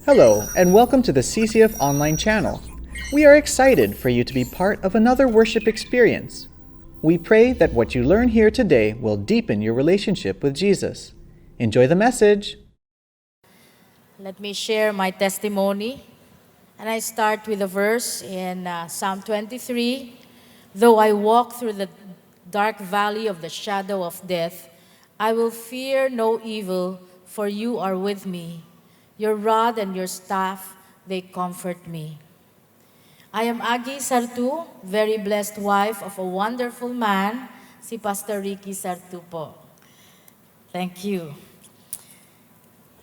Hello, and welcome to the CCF Online channel. We are excited for you to be part of another worship experience. We pray that what you learn here today will deepen your relationship with Jesus. Enjoy the message. Let me share my testimony. And I start with a verse in Psalm 23. Though I walk through the dark valley of the shadow of death, I will fear no evil, for you are with me. Your rod and your staff, they comfort me. I am Agi Sartu, very blessed wife of a wonderful man, si Pastor Ricky Sartu po. Thank you.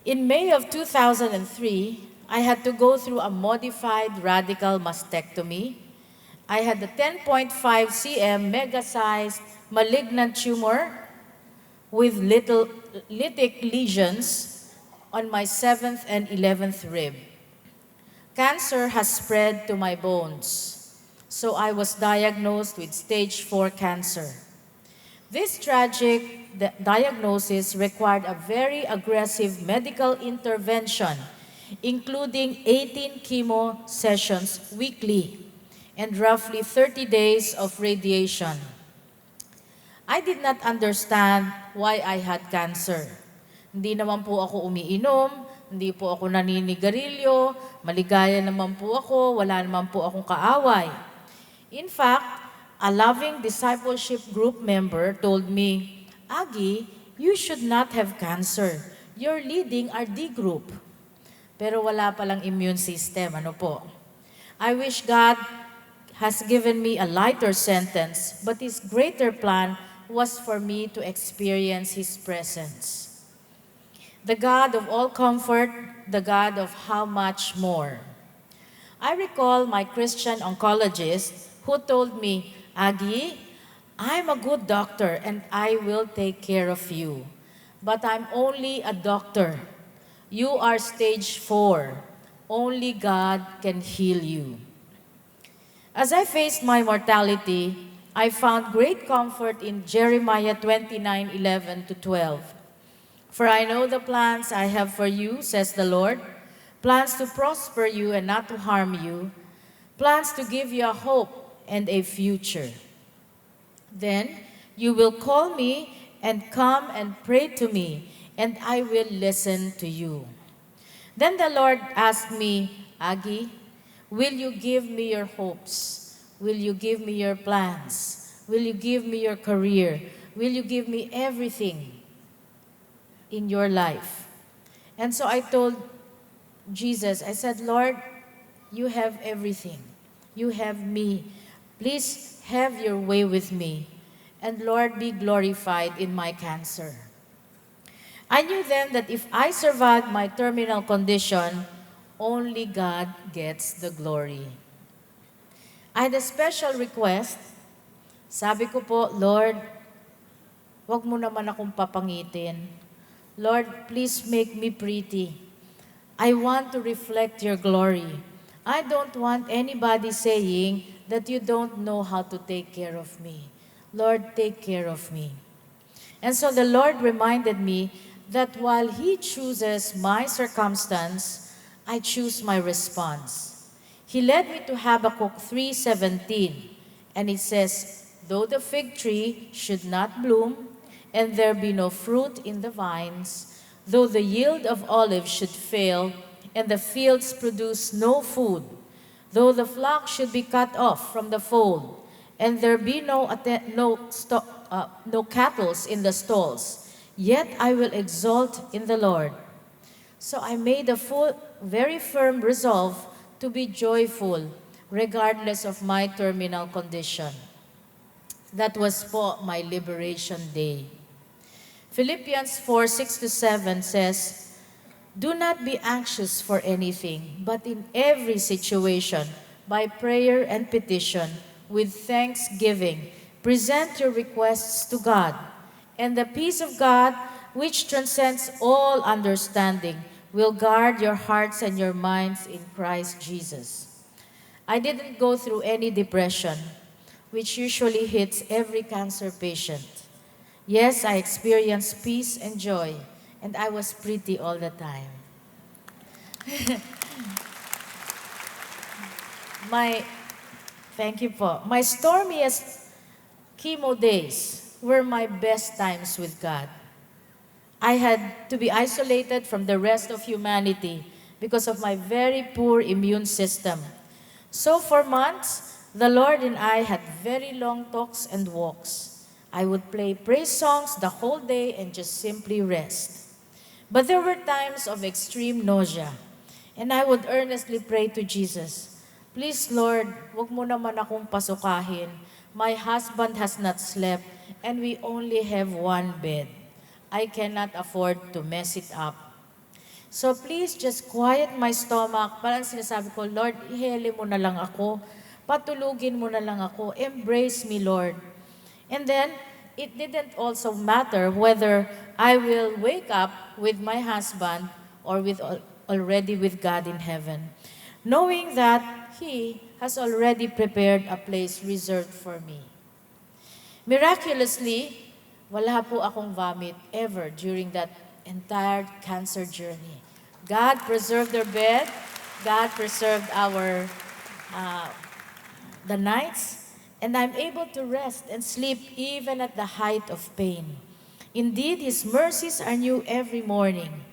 In May of 2003, I had to go through a modified radical mastectomy. I had a 10.5 cm mega-sized malignant tumor with little lytic lesions on my 7th and 11th rib. Cancer has spread to my bones, so I was diagnosed with stage 4 cancer. This tragic diagnosis required a very aggressive medical intervention, including 18 chemo sessions weekly and roughly 30 days of radiation. I did not understand why I had cancer. Hindi naman po ako umiinom, hindi po ako naninigarilyo, maligaya naman po ako, wala naman po akong kaaway. In fact, a loving discipleship group member told me, Agi, you should not have cancer. You're leading our D group. Pero wala palang immune system, ano po? I wish God has given me a lighter sentence, but His greater plan was for me to experience His presence. The God of all comfort, the God of how much more. I recall my Christian oncologist who told me, Agi, I'm a good doctor and I will take care of you. But I'm only a doctor. You are stage 4. Only God can heal you. As I faced my mortality, I found great comfort in Jeremiah 29:11-12. For I know the plans I have for you, says the Lord, plans to prosper you and not to harm you, plans to give you a hope and a future. Then you will call me and come and pray to me, and I will listen to you. Then the Lord asked me, Agi, will you give me your hopes? Will you give me your plans? Will you give me your career? Will you give me everything in your life? And so I told Jesus, I said, Lord, you have everything. You have me. Please have your way with me. And Lord, be glorified in my cancer. I knew then that if I survived my terminal condition, only God gets the glory. I had a special request. Sabi ko po, Lord, wag mo naman akong papangitin. Lord, please make me pretty. I want to reflect your glory. I don't want anybody saying that you don't know how to take care of me. Lord, take care of me. And so the Lord reminded me that while He chooses my circumstance, I choose my response. He led me to Habakkuk 3:17, and it says, though the fig tree should not bloom, and there be no fruit in the vines, though the yield of olives should fail, and the fields produce no food, though the flock should be cut off from the fold, and there be no cattle in the stalls, yet I will exult in the Lord. So I made a very firm resolve to be joyful regardless of my terminal condition. That was po my liberation day. Philippians 4:6-7 says, do not be anxious for anything, but in every situation, by prayer and petition, with thanksgiving, present your requests to God, and the peace of God, which transcends all understanding, will guard your hearts and your minds in Christ Jesus. I didn't go through any depression, which usually hits every cancer patient. Yes, I experienced peace and joy, and I was pretty all the time. My, thank you po. My stormiest chemo days were my best times with God. I had to be isolated from the rest of humanity because of my very poor immune system. So for months, the Lord and I had very long talks and walks. I would play praise songs the whole day and just simply rest. But there were times of extreme nausea, and I would earnestly pray to Jesus, "Please, Lord, wag mo naman akong pasukahin. My husband has not slept, and we only have one bed. I cannot afford to mess it up. So please just quiet my stomach." Parang sinasabi ko, "Lord, ihele mo na lang ako. Patulugin mo na lang ako. Embrace me, Lord." And then, it didn't also matter whether I will wake up with my husband or already with God in heaven, knowing that He has already prepared a place reserved for me. Miraculously, wala po akong vomit ever during that entire cancer journey. God preserved our bed. God preserved the nights, and I'm able to rest and sleep even at the height of pain. Indeed, His mercies are new every morning,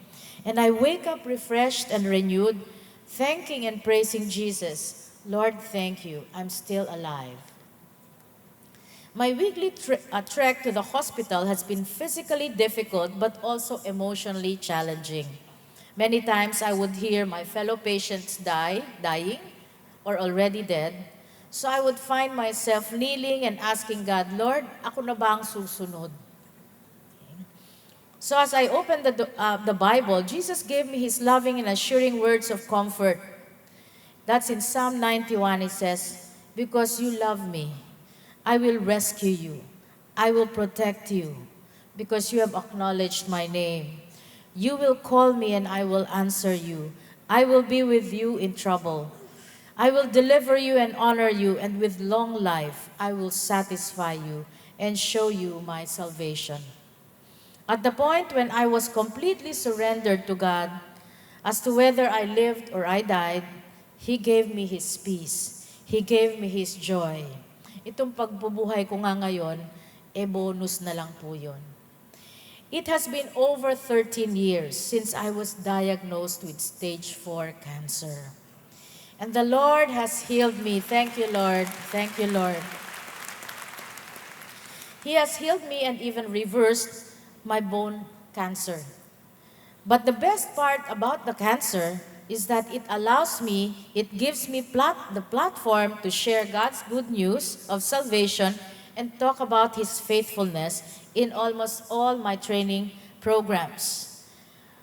and I wake up refreshed and renewed, thanking and praising Jesus. Lord, thank you. I'm still alive. My weekly trek to the hospital has been physically difficult but also emotionally challenging. Many times I would hear my fellow patients dying, or already dead. So I would find myself kneeling and asking God, "Lord, ako na ba ang susunod?" So as I opened the Bible, Jesus gave me His loving and assuring words of comfort. That's in Psalm 91. It says, "Because you love me, I will rescue you. I will protect you, because you have acknowledged my name. You will call me and I will answer you. I will be with you in trouble. I will deliver you and honor you, and with long life I will satisfy you and show you my salvation." At the point when I was completely surrendered to God, as to whether I lived or I died, He gave me His peace. He gave me His joy. Itong pagbubuhay ko nga ngayon, bonus na lang po yun. It has been over 13 years since I was diagnosed with stage 4 cancer. And the Lord has healed me. Thank you, Lord. Thank you, Lord. He has healed me and even reversed my bone cancer. But the best part about the cancer is that it gives me the platform to share God's good news of salvation and talk about His faithfulness in almost all my training programs.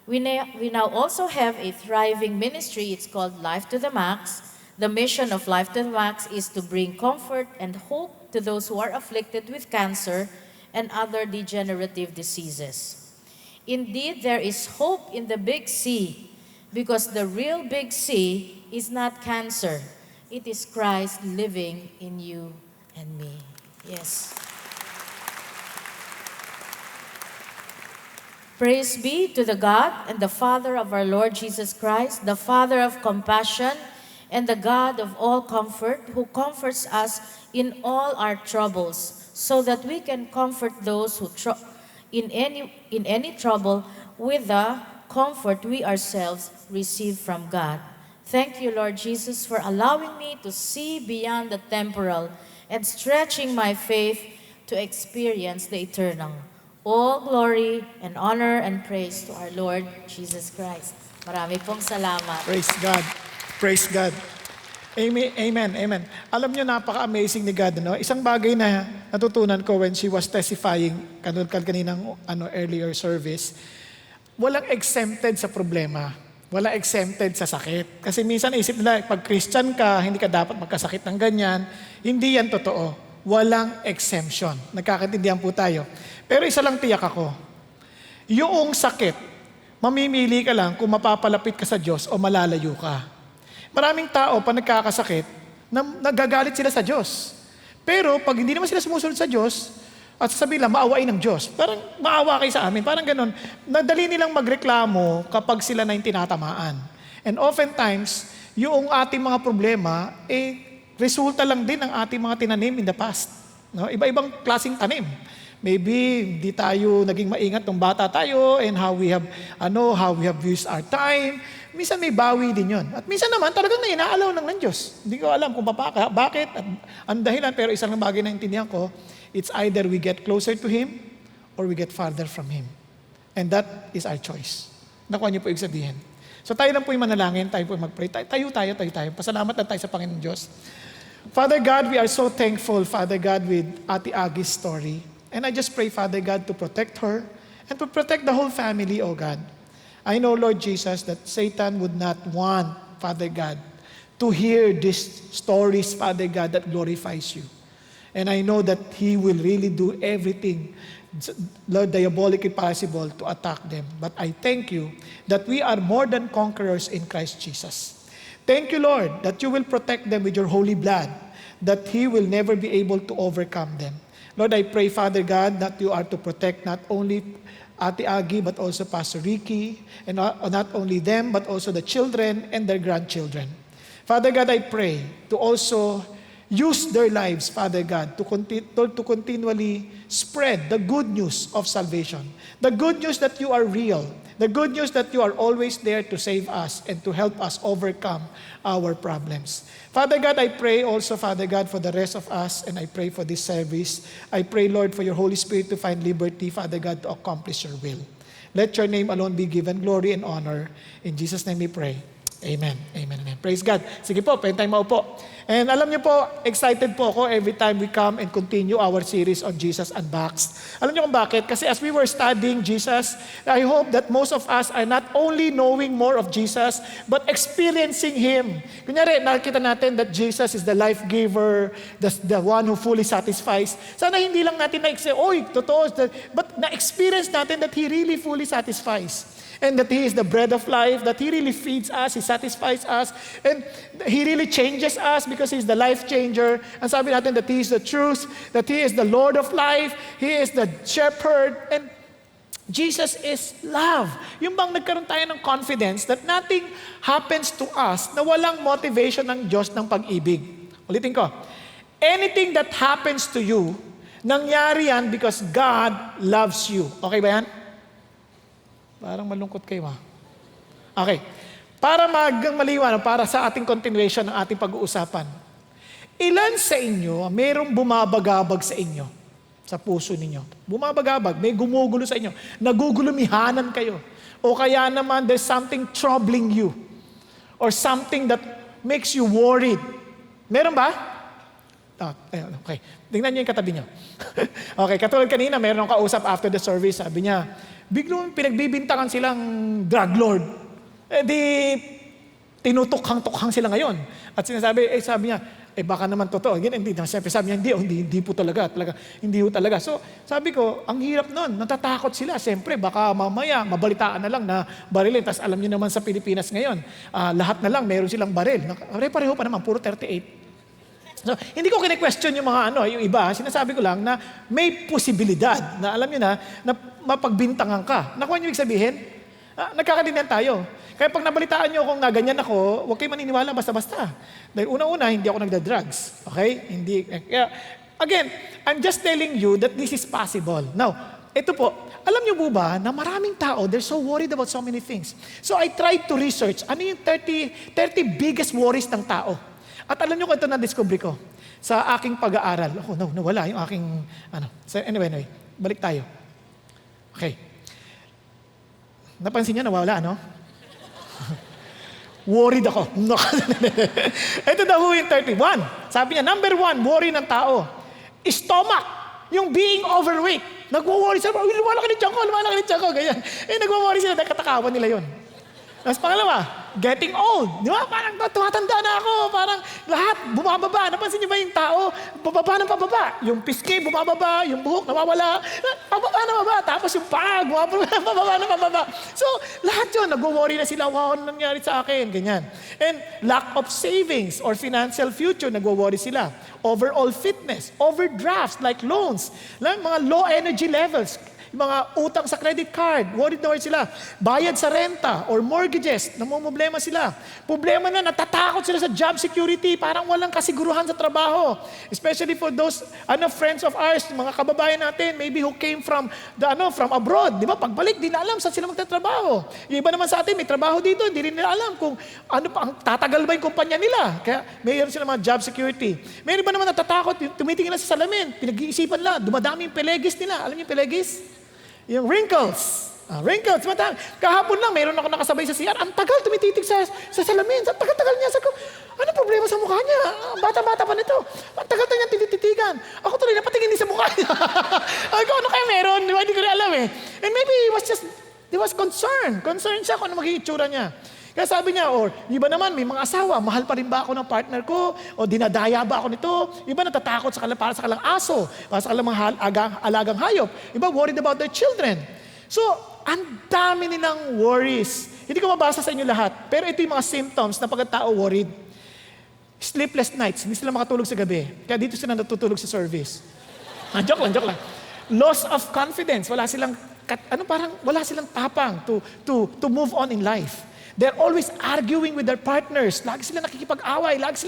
We now also have a thriving ministry. It's called Life to the Max. The mission of Life to the Max is to bring comfort and hope to those who are afflicted with cancer and other degenerative diseases. Indeed, there is hope in the big C, because the real big C is not cancer. It is Christ living in you and me. Yes. Praise be to the God and the Father of our Lord Jesus Christ, the Father of compassion and the God of all comfort, who comforts us in all our troubles, so that we can comfort those who in any trouble with the comfort we ourselves receive from God. Thank you, Lord Jesus, for allowing me to see beyond the temporal and stretching my faith to experience the eternal. All glory and honor and praise to our Lord Jesus Christ. Marami pong salamat. Praise God. Praise God. Amen, amen, amen. Alam niyo, napaka-amazing ni God, no? Isang bagay na natutunan ko when she was testifying kaninang earlier service, walang exempted sa problema. Walang exempted sa sakit. Kasi minsan isip nila, pag Christian ka, hindi ka dapat magkasakit ng ganyan. Hindi yan totoo. Walang exemption. Nagkakaintindihan po tayo. Pero isa lang tiyak ako. Yung sakit, mamimili ka lang kung mapapalapit ka sa Diyos o malalayo ka. Maraming tao, pag nagkakasakit, nagagalit sila sa Diyos. Pero pag hindi naman sila sumusunod sa Diyos, at sasabihin lang, maawain ng Diyos. Parang maawa kayo sa amin. Parang ganun. Nadali nilang magreklamo kapag sila na yung tinatamaan. And oftentimes, yung ating mga problema, resulta lang din ng ating mga tinanim in the past. No? Iba-ibang klaseng tanim. Maybe hindi tayo naging maingat nung bata tayo and how we have used our time. Minsan may bawi din yon. At minsan naman talagang inaalaw ng Diyos. Hindi ko alam kung bakit at ang dahilan, pero isang bagay na intindihan ko, it's either we get closer to Him or we get farther from Him. And that is our choice. Nakuha niyo po ibig sabihin. So tayo lang po yung manalangin, tayo po yung mag-pray. Tayo. Pasalamat lang tayo sa Panginoon Diyos. Father God, we are so thankful, Father God, with Ate Agi's story. And I just pray, Father God, to protect her and to protect the whole family, oh God. I know, Lord Jesus, that Satan would not want, Father God, to hear these stories, Father God, that glorifies you. And I know that he will really do everything, Lord, diabolically possible to attack them. But I thank you that we are more than conquerors in Christ Jesus. Thank you, Lord, that you will protect them with your holy blood, that he will never be able to overcome them. Lord, I pray, Father God, that you are to protect not only Ate Agi, but also Pastor Ricky, and not only them, but also the children and their grandchildren. Father God, I pray to also use their lives, Father God, to continually spread the good news of salvation. The good news that you are real. The good news that you are always there to save us and to help us overcome our problems. Father God, I pray also, Father God, for the rest of us, and I pray for this service. I pray, Lord, for your Holy Spirit to find liberty, Father God, to accomplish your will. Let your name alone be given glory and honor. In Jesus' name we pray. Amen. Amen. Amen. Praise God. Sige po, pwede tayong maupo. And alam niyo po, excited po ako every time we come and continue our series on Jesus Unboxed. Alam niyo kung bakit? Kasi as we were studying Jesus, I hope that most of us are not only knowing more of Jesus, but experiencing Him. Kunyari, nakikita natin that Jesus is the life giver, the one who fully satisfies. Sana hindi lang natin na-experience, totoo, but na-experience natin that He really fully satisfies. And that He is the bread of life, that He really feeds us, He satisfies us, and He really changes us because He's the life changer. And sabi natin that He is the truth, that He is the Lord of life, He is the shepherd, and Jesus is love. Yung bang nagkaroon tayo ng confidence that nothing happens to us na walang motivation ng Diyos ng pag-ibig. Ulitin ko, anything that happens to you, nangyari yan because God loves you. Okay ba yan? Parang malungkot kayo, ha? Okay. Para maliwanag, para sa ating continuation ng ating pag-uusapan, ilan sa inyo mayroong bumabagabag sa inyo, sa puso ninyo? Bumabagabag, may gumugulo sa inyo, nagugulumihanan kayo, o kaya naman there's something troubling you, or something that makes you worried. Meron ba? Okay. Tingnan niyo yung katabi niyo. Okay, katulad kanina, meron akong kausap after the service, sabi niya, biglang pinagbibintangan silang drug lord. Tinutukhang-tukhang sila ngayon. At sabi niya, baka naman totoo. Hindi, siyempre sabi niya, hindi po talaga, hindi po talaga. So, sabi ko, ang hirap nun, natatakot sila. Siyempre, baka mamaya, mabalitaan na lang na barilin. Tapos alam niyo naman sa Pilipinas ngayon, lahat na lang, meron silang baril. Pareho pa naman, puro 38. So, hindi ko kine-question yung mga yung iba. Sinasabi ko lang na may posibilidad na alam niyo na mapagbintangan ka. Nakuha niyo ibig sabihin? Nagkakalinlan tayo. Kaya pag nabalitaan niyo kung naganyan ako, huwag kayo maniniwala basta-basta. Dahil una-una, hindi ako nagda-drugs. Okay? Hindi. Kaya, again, I'm just telling you that this is possible. Now, ito po, alam niyo po ba na maraming tao, they're so worried about so many things. So I tried to research, ano yung 30 biggest worries ng tao? At alam niyo kung ito na-discover ko sa aking pag-aaral. Nawala yung aking, So anyway, balik tayo. Okay. Napansin niyo, nawala, Worried ako. Ito daw yung 31. Sabi niya, number 1, worry ng tao. Stomach. Yung being overweight. Nagwo-worry sila, lumalaki ni tiyan ko, ganyan. Nagwo-worry sila, katakawan nila yon. Tapos pangalawa, getting old. Di ba? Parang tumatanda na ako. Parang lahat bumababa. Napansin niyo ba yung tao? Bababa ng pababa. Yung pisngi, bumababa. Yung buhok, nawawala. Pababa na baba. Tapos yung paa, bumababa na pababa. So, lahat yun. Nag-worry na sila. Wow, ano nangyari sa akin? Ganyan. And lack of savings or financial future, nag-worry sila. Overall fitness, overdrafts like loans, mga low energy levels. Yung mga utang sa credit card, worried na worried sila. Bayad sa renta or mortgages, namumblema sila. Problema na, natatakot sila sa job security, parang walang kasiguruhan sa trabaho. Especially for those friends of ours, mga kababayan natin, maybe who came from from abroad. Di ba? Pagbalik, di na alam saan sila magtatrabaho. Yung iba naman sa atin, may trabaho dito, hindi rin nila alam kung tatagal ba yung kumpanya nila. Kaya mayroon sila mga job security. Mayroon ba naman natatakot, tumitingin na sa salamin, pinag-iisipan nila, dumadami yung pelegis nila. Alam niyo yung pelegis? Yung wrinkles. Wrinkles. Kahapon lang, mayroon ako nakasabay sa CR. Ang tagal tumititig sa salamin. Ang tagal-tagal niya. Sabi ko, ano problema sa mukha niya? Bata-bata pa nito. Ang tagal niya tinititigan. Ako tuloy, napatingin din sa mukha niya. Ay ko, ano kaya meron? Hindi ko rin alam eh. And maybe he was concerned. Concerned siya kung ano magiging itsura niya. Kaya sabi niya, or iba naman, may mga asawa, mahal pa rin ba ako ng partner ko? O dinadaya ba ako nito? Iba natatakot para sa kalang aso, para sa kalang mga alagang hayop. Iba worried about their children. So, ang dami nilang worries. Hindi ko mabasa sa inyo lahat, pero ito yung mga symptoms na pagkatao worried. Sleepless nights, hindi sila makatulog sa gabi. Kaya dito sila natutulog sa service. Joke lang. Loss of confidence, wala silang tapang to move on in life. They're always arguing with their partners. Lagi sila nakikipag-away. Lagi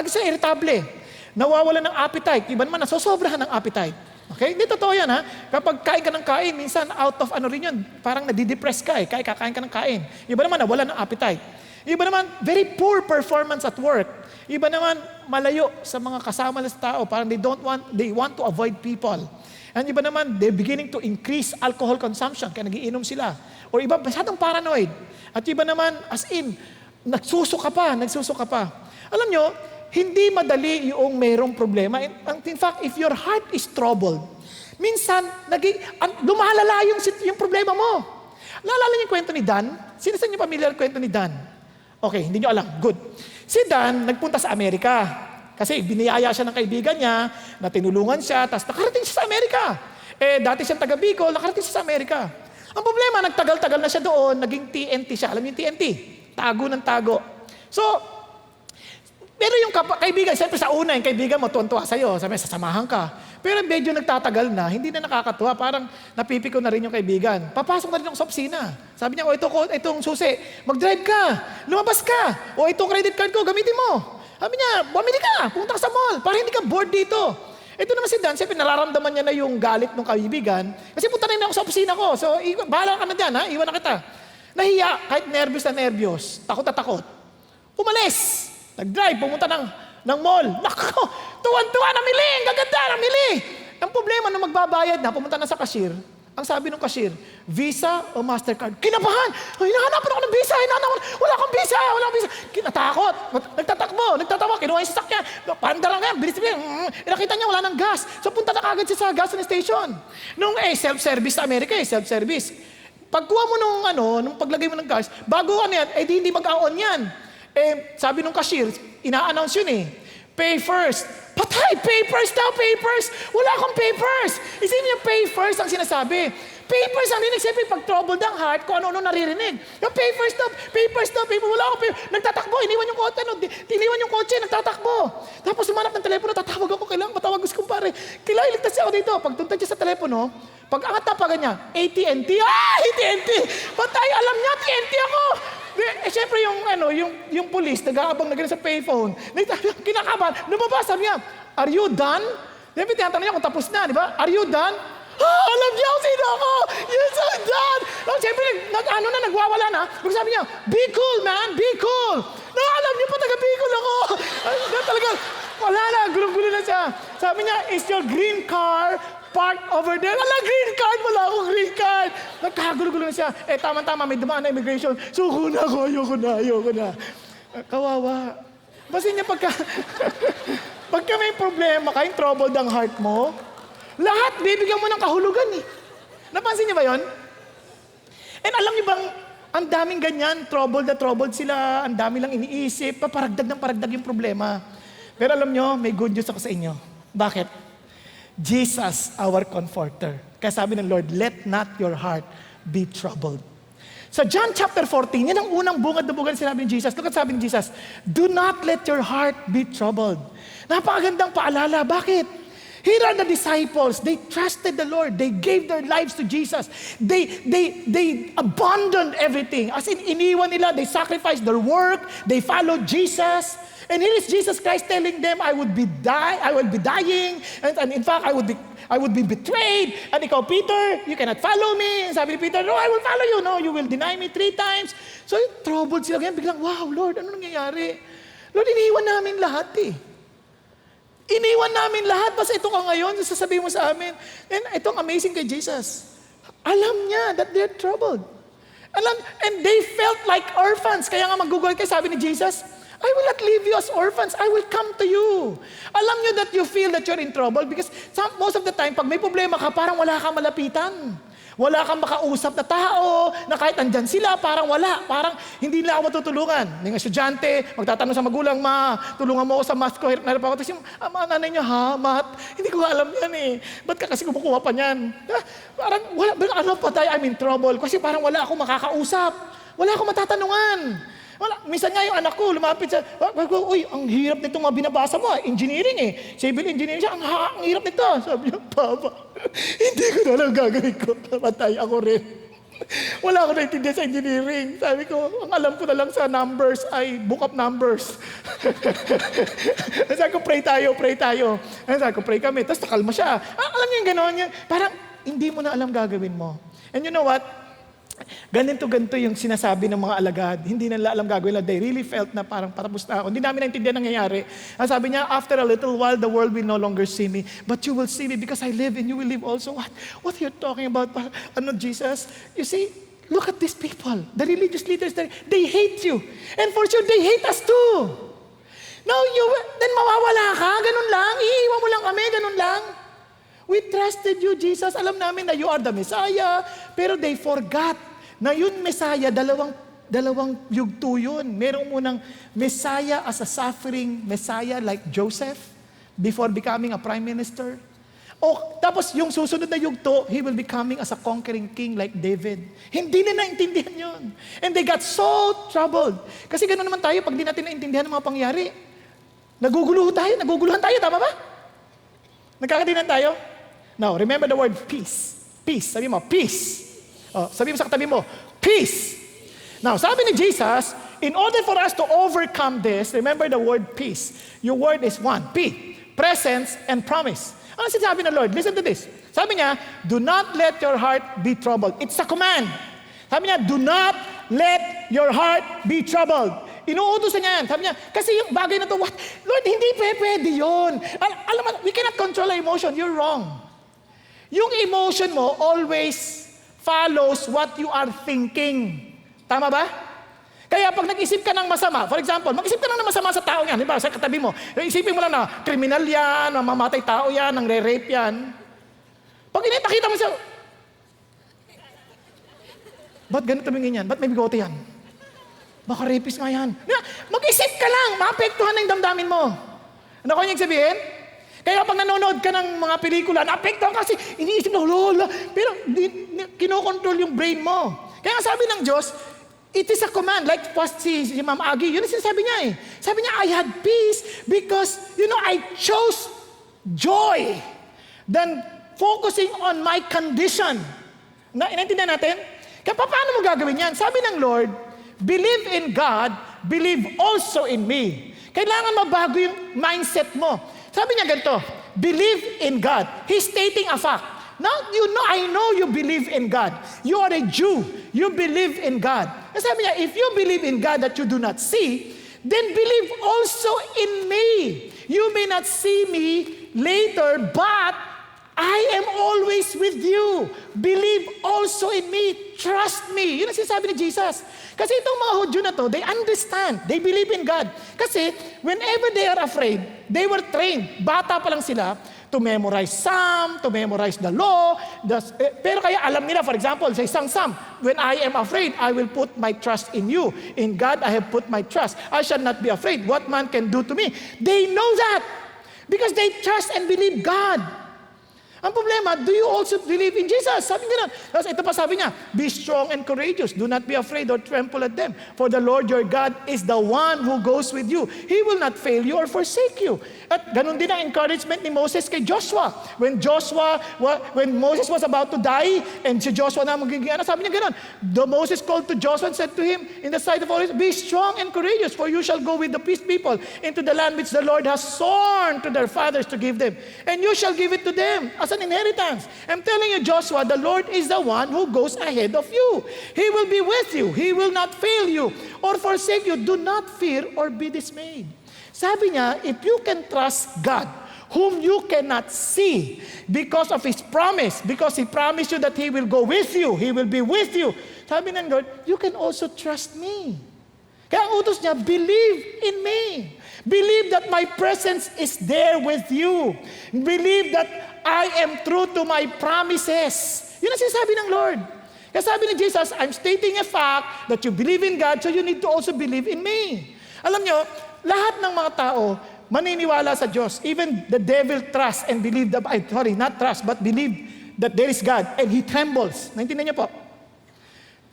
sila irritable. Nawawala ng appetite. Iba naman, nasosobrahan ng appetite. Okay? Hindi totoo yan, ha? Kapag kain ka ng kain, minsan out of rin yun. Parang nadidepress ka eh. Kakain ka ng kain. Iba naman, nawala ng appetite. Iba naman, very poor performance at work. Iba naman, malayo sa mga kasama ng tao. Parang they want to avoid people. And iba naman, they're beginning to increase alcohol consumption. Kaya nagiinom sila. Or iba, masyadong paranoid. At iba naman, as in, nagsusuka pa. Alam nyo, hindi madali yung mayroong problema. In fact, if your heart is troubled, minsan, lumalala yung problema mo. Naalala niyo yung kwento ni Dan? Sino sa inyo familiar kwento ni Dan? Okay, hindi nyo alam. Good. Si Dan, nagpunta sa Amerika. Kasi biniyaya siya ng kaibigan niya, na tinulungan siya, tapos nakarating siya sa Amerika. Dati siyang taga Bicol, nakarating siya sa Amerika. Ang problema, nagtagal-tagal na siya doon, naging TNT siya. Alam niyo yung TNT? Tago ng tago. So, pero yung kaibigan, siyempre sa una, yung kaibigan mo, tuwan-tuwa sa'yo, sabi, sasamahan ka. Pero medyo nagtatagal na, hindi na nakakatuwa, parang napipiko na rin yung kaibigan. Papasok na rin ako sa opisina. Sabi niya, itong susi, mag-drive ka, lumabas ka, o itong credit card ko, gamitin mo. Sabi niya, bumili ka, pumunta ka sa mall, para hindi ka bored dito. Ito naman si Dan, siyempre nararamdaman niya na yung galit ng kaibigan. Kasi punta na ako sa opisina ko. So, bahala ka na dyan, ha? Iwan na kita. Nahiya, kahit nervyos, takot na takot. Umalis. Nag-drive, pumunta ng mall. Nako, tuwan-tuwa, namili. Ang gaganda, namili. Ang problema, nung magbabayad na, pumunta na sa cashier. Ang sabi ng cashier, Visa o Mastercard? Kinabahan! Hinahanapan ako ng Visa! Wala akong Visa! Kinatakot! Nagtatawa, kinuha yung sasakyan. Panda lang yan, bilis. Nakita niya, wala ng gas. So punta na kagad siya sa gas station. Nung self-service sa Amerika, self-service. Pagkuha mo nung paglagay mo ng gas, bago yan, hindi mag-a-on yan. Sabi nung cashier, ina-announce yun Pay first. Patay! Papers daw, papers! Wala akong papers! Isipin niyo, pay first ang sinasabi. Papers ang rinig. Siyempre, pag troubled ang heart, kung ano-ano naririnig. Yung papers daw, wala akong papers. Nagtatakbo, iniwan yung kotse, nagtatakbo. Tapos sumanap ng telepono, tatawag ako, kailangan matawag ko si kumpare. Kailangan iligtas ako dito. Pag tuntad siya sa telepono, pag angat na pa ganyan, AT&T, AT&T! Patay, alam niya, AT&T ako! Siyempre yung police, nag-aabang na sa payphone. Kinakabahan, lumabas, sabi niya, are you done? Siyempre, tinatanong niya kung tapos na, di ba? Are you done? Alam niya kung sino ako! Yes, I'm done! Siyempre, nagwawala na. Sabi niya, be cool, man, be cool! Alam niyo pa, taga-Bicol ako! Talaga, wala na, gulo-gulo na siya. Sabi niya, is your green car parked over there? Green card! Wala akong green card! Nagkagulo-gulo na siya. Tama-tama, may dumaan na immigration. Suko na ako, ayoko na. Kawawa. Basta niya pagka may problema ka, yung troubled ang heart mo, lahat bibigyan mo ng kahulugan Napansin niyo ba yon? And alam niyo bang, ang daming ganyan, troubled sila, ang dami lang iniisip, paragdag yung problema. Pero alam niyo, may good news ako sa inyo. Bakit? Jesus, our comforter. Kaya sabi ng Lord, let not your heart be troubled. Sa John chapter 14, yan ang unang bungad na bungad sinabi ni Jesus. Look at sabi ni Jesus, do not let your heart be troubled. Napakagandang paalala. Bakit? Here are the disciples. They trusted the Lord. They gave their lives to Jesus. They abandoned everything. As in, iniwan nila, they sacrificed their work. They followed Jesus. And here is Jesus Christ telling them, I will be dying. And in fact, I would be betrayed. And ikaw, Peter, you cannot follow me. And sabi ni Peter, no, I will follow you. No, you will deny me 3 times. So, troubled sila ganyan. Biglang, wow, Lord, ano nangyayari? Lord, iniwan namin lahat eh. Iniwan namin lahat, basta ito ka ngayon, sasabihin mo sa amin. And itong amazing kay Jesus. Alam niya that they're troubled. And they felt like orphans. Kaya nga mag-google kayo, sabi ni Jesus, I will not leave you as orphans. I will come to you. Alam niyo that you feel that you're in trouble because most of the time, pag may problema ka, parang wala kang malapitan. Wala kang makausap na tao, na kahit andyan sila, parang wala. Parang hindi nila ako matutulungan. May estudyante, magtatanong sa magulang, ma, tulungan mo ako sa math ko, hirap ako. Tapos yung nanay niya, ha, math? Hindi ko alam yan eh. Ba't ka kasi kumukuha pa niyan? Parang, ano pa tayo, I'm in trouble. Kasi parang wala akong makakausap. Wala akong matatanungan. Minsan nga yung anak ko, lumapit sa, uy, ang hirap nitong mga binabasa mo, engineering eh. Civil engineering siya, ang hirap nito. Sabi niya, Papa, hindi ko na alam gagawin ko. Namatay ako rin. Wala ako naintindihan sa engineering. Sabi ko, ang alam ko na lang sa numbers ay book of numbers. Sabi ko, pray tayo. Sabi ko, pray kami. Tapos nakalma siya. Alam niyo yung gano'n niya. Parang hindi mo na alam gagawin mo. And you know what? Ganito yung sinasabi ng mga alagad. Hindi nila alam gagawin. They really felt na parang patapos na ako. Hindi namin naintindihan ang nangyayari. Ang sabi niya, after a little while, the world will no longer see me. But you will see me because I live and you will live also. What are you talking about? Ano, Jesus? You see, look at these people. The religious leaders, they hate you. And for sure, they hate us too. Now, then mawawala ka? Ganun lang. Iiwan mo lang kami? Ganun lang. We trusted you, Jesus. Alam namin na you are the Messiah. Pero they forgot na yun Messiah, dalawang yugto yun. Merong munang Messiah as a suffering Messiah like Joseph before becoming a prime minister. O tapos yung susunod na yugto, he will be coming as a conquering king like David. Hindi na naintindihan yun. And they got so troubled. Kasi gano'n naman tayo pag di natin naintindihan ng mga pangyari. Naguguluhan tayo, tama ba? Nagkakadinan tayo? Now, remember the word peace. Peace. Sabi mo, peace. Sabi mo sa katabi mo, peace. Now, sabi ni Jesus, in order for us to overcome this, remember the word peace. Your word is one. P. Presence and promise. Ano sinasabi ng Lord? Listen to this. Sabi niya, do not let your heart be troubled. It's a command. Sabi niya, do not let your heart be troubled. Inuutosan niya yan. Sabi niya, kasi yung bagay na to, what? Lord, hindi pwede yun. Alam mo, we cannot control our emotion. You're wrong. Yung emotion mo always follows what you are thinking. Tama ba? Kaya pag nag-isip ka ng masama, for example, mag-isip ka ng masama sa tao yan, di ba? Sa katabi mo, isipin mo lang na kriminal yan, mamamatay tao yan, nang-re-rape yan. Pag nakita mo siya, ba't ganito tumingin yan? Ba't may bigote yan? Baka rapist nga yan. Mag-isip ka lang, maapektuhan na yung damdamin mo. Ano ko yung sabihin? Kaya pag nanonood ka ng mga pelikula, naapektuhan kasi iniisip na, lola, pero kinokontrol yung brain mo. Kaya sabi ng Diyos, it is a command. Like si Ma'am Aggie, yun ang sinasabi niya eh. Sabi niya, I had peace because, I chose joy than focusing on my condition. Inaintindihan natin? Kaya paano mo gagawin yan? Sabi ng Lord, believe in God, believe also in me. Kailangan mabago yung mindset mo. Sabi niya ganito, believe in God. He's stating a fact. Now, I know you believe in God. You are a Jew. You believe in God. Sabi niya, if you believe in God that you do not see, then believe also in me. You may not see me later, but I am always with you. Believe also in me. Trust me. Yun ang sinasabi ni Jesus. Kasi itong mga Hudyo na to, they understand. They believe in God. Kasi whenever they are afraid, they were trained. Bata pa lang sila to memorize Psalm, to memorize the law. Pero kaya alam nila, for example, sa isang Psalm, when I am afraid, I will put my trust in you. In God, I have put my trust. I shall not be afraid. What man can do to me? They know that because they trust and believe God. Ang problema, do you also believe in Jesus? Sabi niya, tapos ito pa sabi niya, be strong and courageous. Do not be afraid or tremble at them. For the Lord your God is the one who goes with you. He will not fail you or forsake you. At ganun din ang encouragement ni Moses kay Joshua. When Moses was about to die, and si Joshua na magiging sabi niya ganun. The Moses called to Joshua and said to him, in the sight of all, be strong and courageous, for you shall go with the peace people into the land which the Lord has sworn to their fathers to give them. And you shall give it to them as an inheritance. I'm telling you, Joshua, the Lord is the one who goes ahead of you. He will be with you. He will not fail you or forsake you. Do not fear or be dismayed. Sabi niya, if you can trust God, whom you cannot see because of His promise, because He promised you that He will go with you, He will be with you. Sabi ng Lord, you can also trust me. Kaya ang utos niya, believe in me. Believe that my presence is there with you. Believe that I am true to my promises. Yun ang sinasabi ng Lord. Kaya sabi ni Jesus, I'm stating a fact that you believe in God, so you need to also believe in me. Alam nyo, lahat ng mga tao maniniwala sa Diyos. Even the devil trusts and believe not trust, but believe that there is God, and he trembles. Naintindihan niyo po?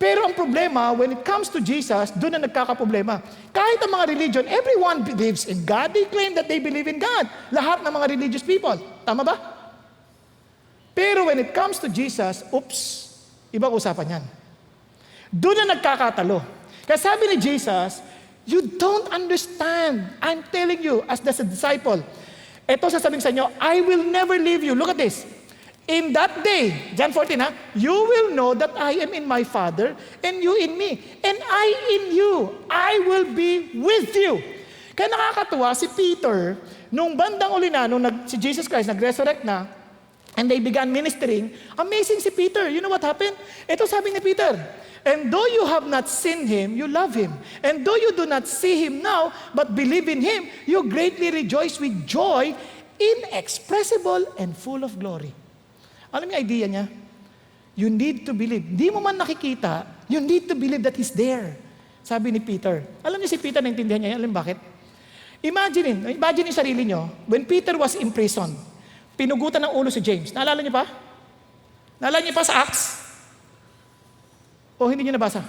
Pero ang problema, when it comes to Jesus, doon na nagkakaproblema. Kahit ang mga religion, everyone believes in God. They claim that they believe in God. Lahat ng mga religious people. Tama ba? Pero when it comes to Jesus, ibang usapan yan. Doon na nagkakatalo. Kaya sabi ni Jesus, you don't understand. I'm telling you, as a disciple, ito sasabihin sa inyo, I will never leave you. Look at this. In that day, John 14, you will know that I am in my Father, and you in me, and I in you. I will be with you. Kaya nakakatuwa, si Peter, nung bandang uli na, si Jesus Christ nag-resurrect na, and they began ministering, amazing si Peter. You know what happened? Ito sabi ni Peter, and though you have not seen Him, you love Him. And though you do not see Him now, but believe in Him, you greatly rejoice with joy, inexpressible and full of glory. Alam niyo idea niya? You need to believe. Hindi mo man nakikita, you need to believe that He's there. Sabi ni Peter. Alam niyo si Peter, naintindihan niya yan. Alam bakit? Imagine yung sarili niyo, when Peter was in prison, pinugutan ng ulo si James. Naalala niyo pa? Naalala niyo pa sa Acts? O hindi niyo nabasa?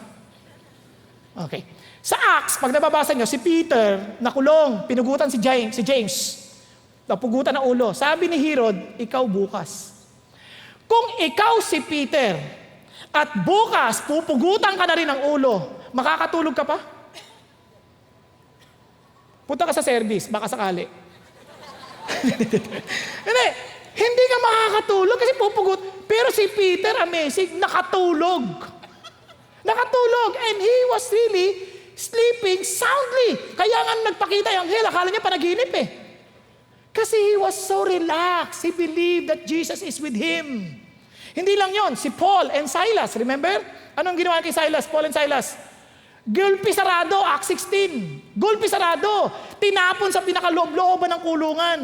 Okay. Sa Acts, pag nababasa niyo, si Peter, nakulong, pinugutan si James. Napugutan ng ulo. Sabi ni Herod, ikaw bukas. Kung ikaw si Peter, at bukas, pupugutan ka na rin ng ulo, makakatulog ka pa? Punta ka sa service, baka sakali. Hindi ka makakatulog kasi pupugut. Pero si Peter, amazing, nakatulog. And he was really sleeping soundly. Kaya nga nagpakita yung anghel, akala niya panaginip eh. Kasi he was so relaxed. He believed that Jesus is with him. Hindi lang yon, si Paul and Silas, remember? Anong ginawa kay Silas, Paul and Silas? Gulpi sarado, Acts 16. Gulpi sarado. Tinapon sa pinakaloob-looban ng kulungan.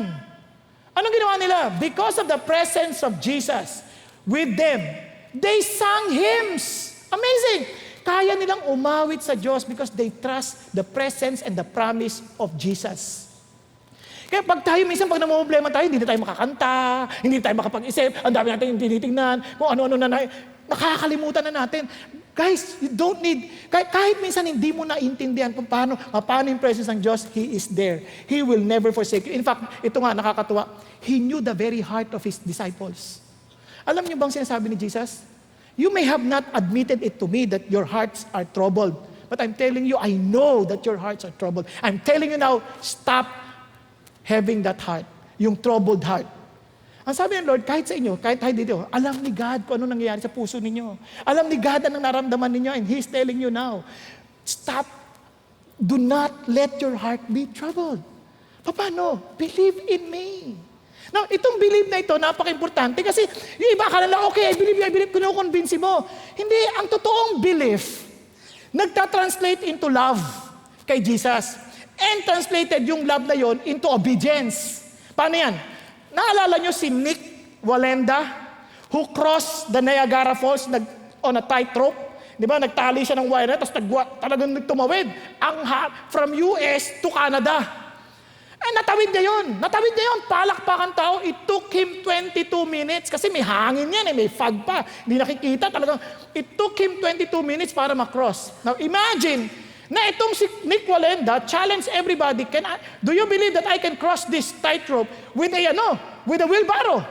Anong ginawa nila? Because of the presence of Jesus with them, they sang hymns. Amazing! Kaya nilang umawit sa Diyos because they trust the presence and the promise of Jesus. Kaya pag minsan pag namumblema tayo, hindi na tayo makakanta, hindi na tayo makapag-isip, ang dami natin yung tinitingnan, kung ano-ano na nakakalimutan na natin. Guys, you don't need, kahit minsan hindi mo naintindihan kung paano yung presence ng Diyos, He is there. He will never forsake you. In fact, ito nga, nakakatuwa, He knew the very heart of His disciples. Alam niyo bang sinasabi ni Jesus? You may have not admitted it to me that your hearts are troubled. But I'm telling you, I know that your hearts are troubled. I'm telling you now, stop having that heart, yung troubled heart. Ang sabi ng Lord, kahit sa inyo, kahit tayo dito, alam ni God kung ano nangyayari sa puso ninyo. Alam ni God ang naramdaman ninyo, and He's telling you now, stop. Do not let your heart be troubled. Paano? Believe in me. Now, itong believe na ito, napaka-importante kasi yung iba akala lang, okay, I believe, kinukonvince mo. Hindi, ang totoong belief, nagta-translate into love kay Jesus. And translated yung love na yon into obedience. Paano yan? Naalala nyo si Nick Walenda who crossed the Niagara Falls on a tightrope? Di ba? Nagtali siya ng wire, tapos talagang tumawid from US to Canada. Ay, natawid niya yun. Natawid niya yun. Palakpakan tao. It took him 22 minutes. Kasi may hangin yan may fog pa. Hindi nakikita talaga. It took him 22 minutes para makross. Now imagine, na itong si Nick Walenda challenge everybody, do you believe that I can cross this tightrope with a wheelbarrow?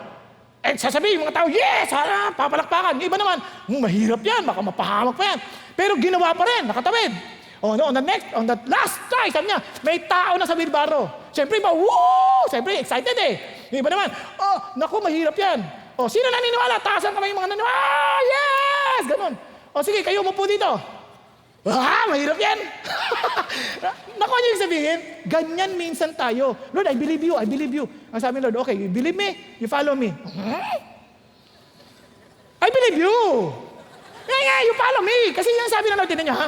And sasabihin yung mga tao, yes, papalakpakan. Yung iba naman, mahirap yan, baka mapahamak pa yan. Pero ginawa pa rin, nakatawid. On that last try, sabi niya, may tao na sa wheelbarrow. Siyempre iba, woo! Siyempre, excited Yung iba naman, naku, mahirap yan. Sino naniniwala? Taasan kamay yung mga naniniwala. Yes! Ganon. Sige, kayo umupo dito. Mahirap yan. Naku, ano yung sabihin? Ganyan minsan tayo. Lord, I believe you. Ang sabi Lord, okay, you believe me, you follow me. I believe you. You follow me. Kasi yan sabi ng Lord, tinan niya,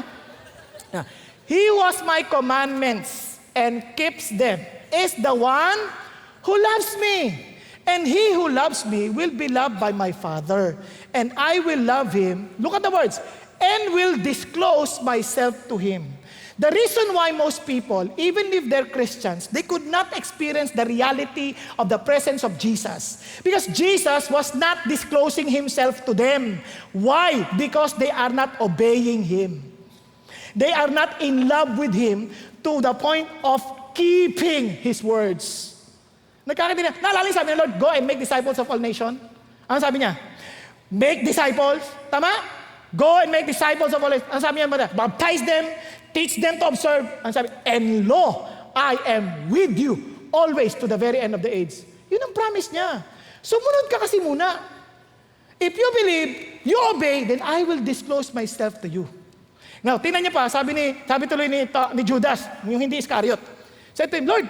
He was my commandments and keeps them is the one who loves me. And he who loves me will be loved by my Father. And I will love him, look at the words, and will disclose myself to him. The reason why most people, even if they're Christians, they could not experience the reality of the presence of Jesus. Because Jesus was not disclosing himself to them. Why? Because they are not obeying him. They are not in love with him to the point of keeping his words. Nagkakaintindihan. Naalala yung sabi ng Lord, go and make disciples of all nations. Ano sabi niya? Make disciples. Tama? Go and make disciples of all nations. Ano sabi niya? Baptize them, teach them to observe. Ano sabi? And lo, I am with you always to the very end of the age. Yun ang promise niya. Sumunod ka kasi muna. If you believe, you obey, then I will disclose myself to you. Now, tingnan niyo pa, sabi tuloy ni Judas, yung hindi Iscariot. Said to him, Lord,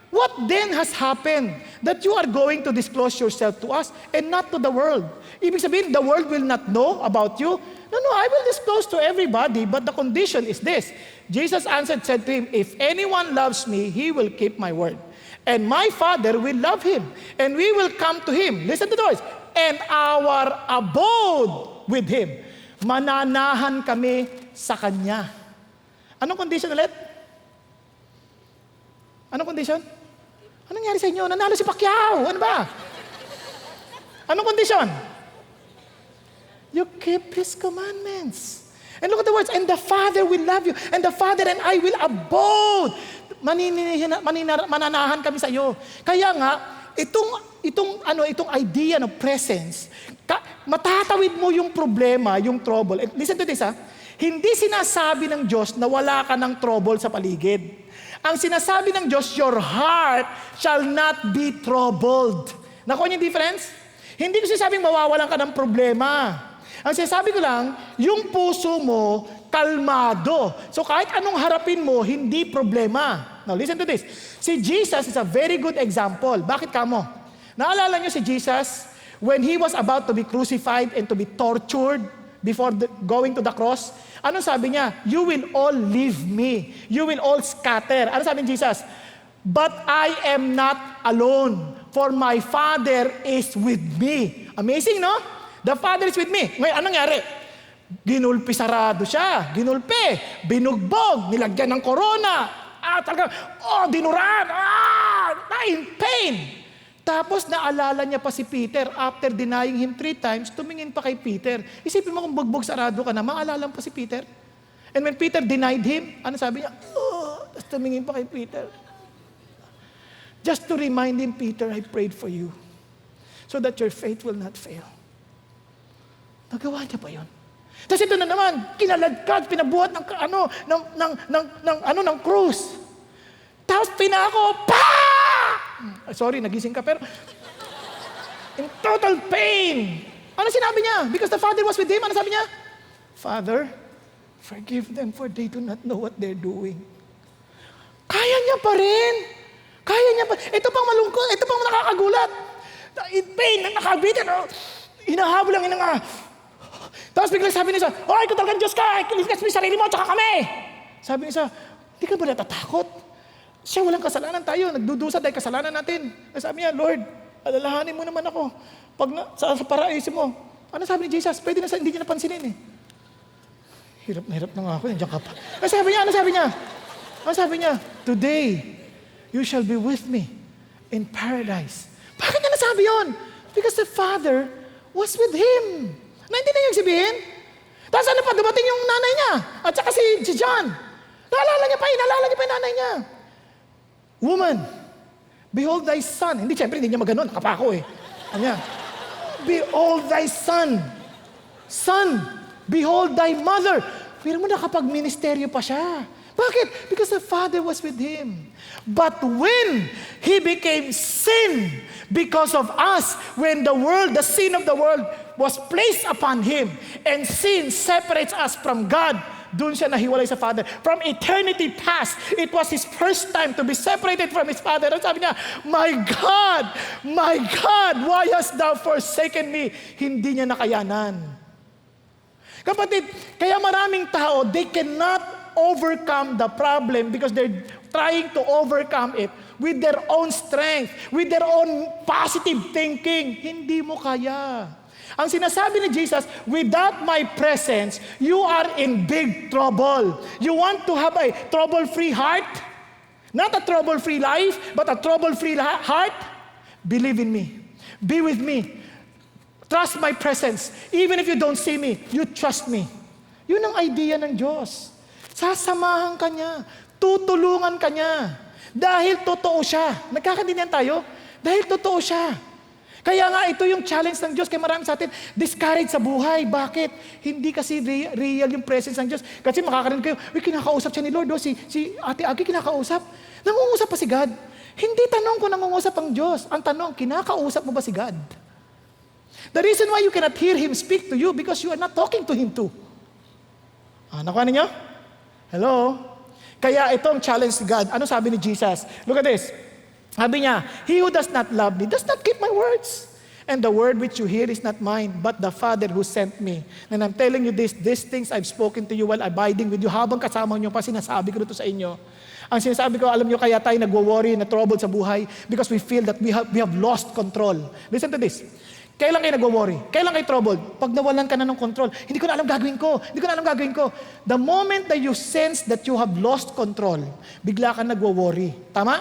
what then has happened that you are going to disclose yourself to us and not to the world? Ibig sabihin, the world will not know about you? No, I will disclose to everybody, but the condition is this. Jesus answered, said to him, if anyone loves me, he will keep my word. And my Father will love him, and we will come to him. Listen to the words. And our abode with him. Mananahan kami sa Kanya. Anong condition ulit? Anong condition? Anong nangyari sa inyo? Nanalo si Pacquiao. Ano ba? Anong condition? You keep His commandments. And look at the words, and the Father will love you, and the Father and I will abode. Mananahan kami sa iyo. Kaya nga, itong idea ng presence, matatawid mo yung problema, yung trouble. And listen to this, Hindi sinasabi ng Diyos na wala ka ng trouble sa paligid. Ang sinasabi ng Diyos, your heart shall not be troubled. Nakuha niyo yung difference? Hindi ko sinasabing mawawalan ka ng problema. Ang sinasabi ko lang, yung puso mo, kalmado. So kahit anong harapin mo, hindi problema. Now listen to this. Si Jesus is a very good example. Bakit kamo? Naalala niyo si Jesus when He was about to be crucified and to be tortured before going to the cross? Ano sabi niya? You will all leave me. You will all scatter. Ano sabi ni Jesus? But I am not alone, for my Father is with me. Amazing, no? The Father is with me. Ngayon, anong nangyari? Ginulpi sarado siya. Ginulpi. Binugbog. Nilagyan ng corona. Dinuran. In pain. Tapos naalala niya pa si Peter, after denying him 3 times, tumingin pa kay Peter. Isipin mo kung bugbog sarado ka na, maalala pa si Peter. And when Peter denied him, ano sabi niya? Tapos tumingin pa kay Peter. Just to remind him, Peter, I prayed for you so that your faith will not fail. Nagawa niya pa yun. Tapos ito na naman, kinaladkad, pinabuhat ng krus. Tapos pinako, sorry, nagising ka, pero in total pain. Ano sinabi niya? Because the Father was with him, ano sabi niya? Father, forgive them for they do not know what they're doing. Kaya niya pa rin. Kaya niya pa. Ito pang malungkot, ito pang nakakagulat. In pain, nakabitin, hinahabol lang Tapos biglang sabi niya, ikaw talagang Diyos ka, iligtas mo yung sarili mo, tsaka kami. Sabi niya, hindi ka ba natatakot? Siya walang kasalanan tayo, nagdudusa dahil kasalanan natin. Sabi niya, Lord, alalahanin mo naman ako. Pag sa paraiso mo, ano sabi ni Jesus? Pwede na hindi niya napansinin Hirap na nga ako, nandiyan ka pa. Ano sabi niya? Ano sabi niya? Today, you shall be with me in paradise. Bakit niya nasabi yun? Because the Father was with him. Naintindihan niyo yung sabihin? Tapos ano pa, dumating yung nanay niya, at saka si John. Naalala niya pa yung nanay niya. Woman, behold thy son. Hindi, syempre, hindi niya maganon, nakapako eh. Ano niya? Behold thy son. Son, behold thy mother. Pero mo nakapag-ministeryo pa siya. Bakit? Because the Father was with him. But when he became sin because of us, when the sin of the world was placed upon him, and sin separates us from God, doon siya nahiwalay sa Father. From eternity past, it was his first time to be separated from his Father. At sabi niya, my God, why hast thou forsaken me? Hindi niya nakayanan. Kapatid, kaya maraming tao, they cannot overcome the problem because they're trying to overcome it with their own strength, with their own positive thinking. Hindi mo kaya. Ang sinasabi ni Jesus, without my presence, you are in big trouble. You want to have a trouble-free heart? Not a trouble-free life, but a trouble-free heart? Believe in me. Be with me. Trust my presence. Even if you don't see me, you trust me. Yun ang idea ng Diyos. Sasamahan ka niya. Tutulungan ka niya. Dahil totoo siya. Nagkakaintindihan tayo? Dahil totoo siya. Kaya nga ito yung challenge ng Diyos. Kaya marami sa atin, discouraged sa buhay. Bakit? Hindi kasi real yung presence ng Diyos. Kasi makakarinig kayo, kinakausap siya ni Lord. Si Ate Agi kinakausap. Nangungusap pa si God. Hindi tanong kung nangungusap ang Diyos. Ang tanong, kinakausap mo ba si God? The reason why you cannot hear Him speak to you because you are not talking to Him too. Nakuha ninyo? Hello? Kaya itong challenge ni God. Ano sabi ni Jesus? Look at this. Sabi niya, he who does not love me does not keep my words. And the word which you hear is not mine, but the Father who sent me. And I'm telling you these things I've spoken to you while abiding with you. Habang kasama niyo pa, sinasabi ko ito sa inyo. Ang sinasabi ko, alam niyo kaya tayo nagwo-worry, na trouble sa buhay, because we feel that we have lost control. Listen to this. Kailan kayo nagwo-worry? Kailan kayo troubled? Pag nawalan ka na ng control, hindi ko na alam gagawin ko. The moment that you sense that you have lost control, bigla ka nagwo-worry. Tama?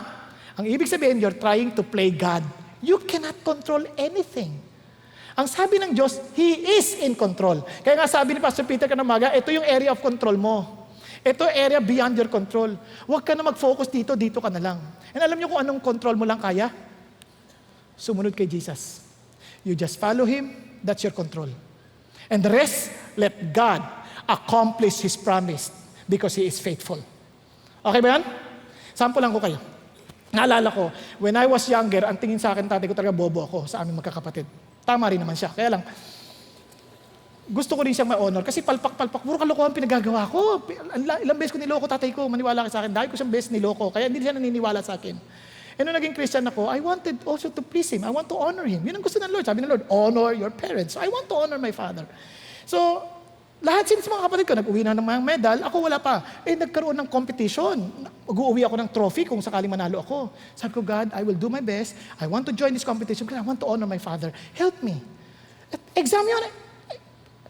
Ang ibig sabihin, you're trying to play God. You cannot control anything. Ang sabi ng Diyos, He is in control. Kaya nga sabi ni Pastor Peter Kanamaga, ito yung area of control mo. Ito area beyond your control. Huwag ka na mag-focus dito ka na lang. And alam niyo kung anong control mo lang kaya? Sumunod kay Jesus. You just follow Him, that's your control. And the rest, let God accomplish His promise because He is faithful. Okay ba yan? Sample lang ko kayo. Naalala ko, when I was younger, ang tingin sa akin, tatay ko talaga bobo ako sa aming magkakapatid. Tama rin naman siya. Kaya lang, gusto ko rin siyang ma-honor kasi palpak-palpak, puro kalokohan pinagagawa ko. Ilang beses ko niloko tatay ko, maniwala ka sa akin. Dahil ko siyang beses niloko, kaya hindi siya naniniwala sa akin. And nung naging Christian ako, I wanted also to please Him. I want to honor Him. Yun ang gusto ng Lord. Sabi ng Lord, honor your parents. So I want to honor my father. So, lahat since mga kapatid ko, nag-uwi na ng mga medal, ako wala pa. Nagkaroon ng competition. Mag-uwi ako ng trophy kung sakaling manalo ako. Sabi ko, God, I will do my best. I want to join this competition because I want to honor my father. Help me. At exam yun.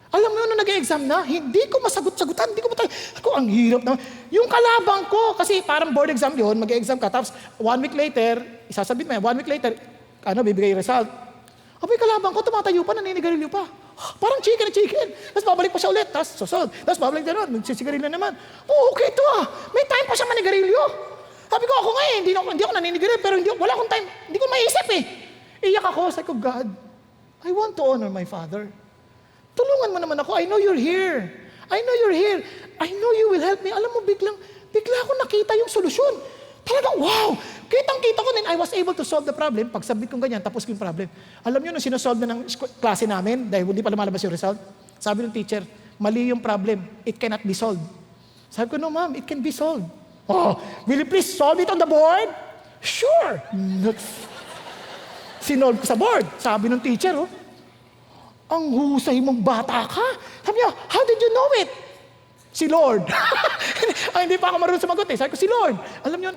Alam mo yun, nung nag-exam na, hindi ko masagot-sagutan. Hindi ko matay. Ako, ang hirap na. Yung kalabang ko, kasi parang board exam yun, mag-exam ka. Tapos, 1 week later, isasabit mo yan, 1 week later, bibigay yung result. Abay, kalabang ko, tumatayo pa, naninigarilyo pa. Parang chicken. Tapos babalik pa siya ulit. Tapos susod. Tapos babalik na naman. Nagsisigarilyo naman. Okay ito May time pa siya manigarilyo. Sabi ko, ako nga hindi ako naninigarilyo. Pero wala akong time. Hindi ko maisip Iyak ako. Sabi ko, God, I want to honor my father. Tulungan mo naman ako. I know you're here. I know you will help me. Alam mo, bigla ako nakita yung solusyon. Talaga, wow! Kitang-kita ko din, I was able to solve the problem. Pag submit kong ganyan, tapos ko yung problem. Alam nyo, nung sinosolve na ng klase namin, dahil hindi pa lumalabas yung result, sabi ng teacher, mali yung problem. It cannot be solved. Sabi ko, no ma'am, it can be solved. Will you please solve it on the board? Sure. Sinolve ko sa board. Sabi ng teacher, ang husay mong bata ka. Sabi niya, how did you know it? Si Lord. Hindi pa ako marunong sumagot Sabi ko, si Lord. Alam niyo,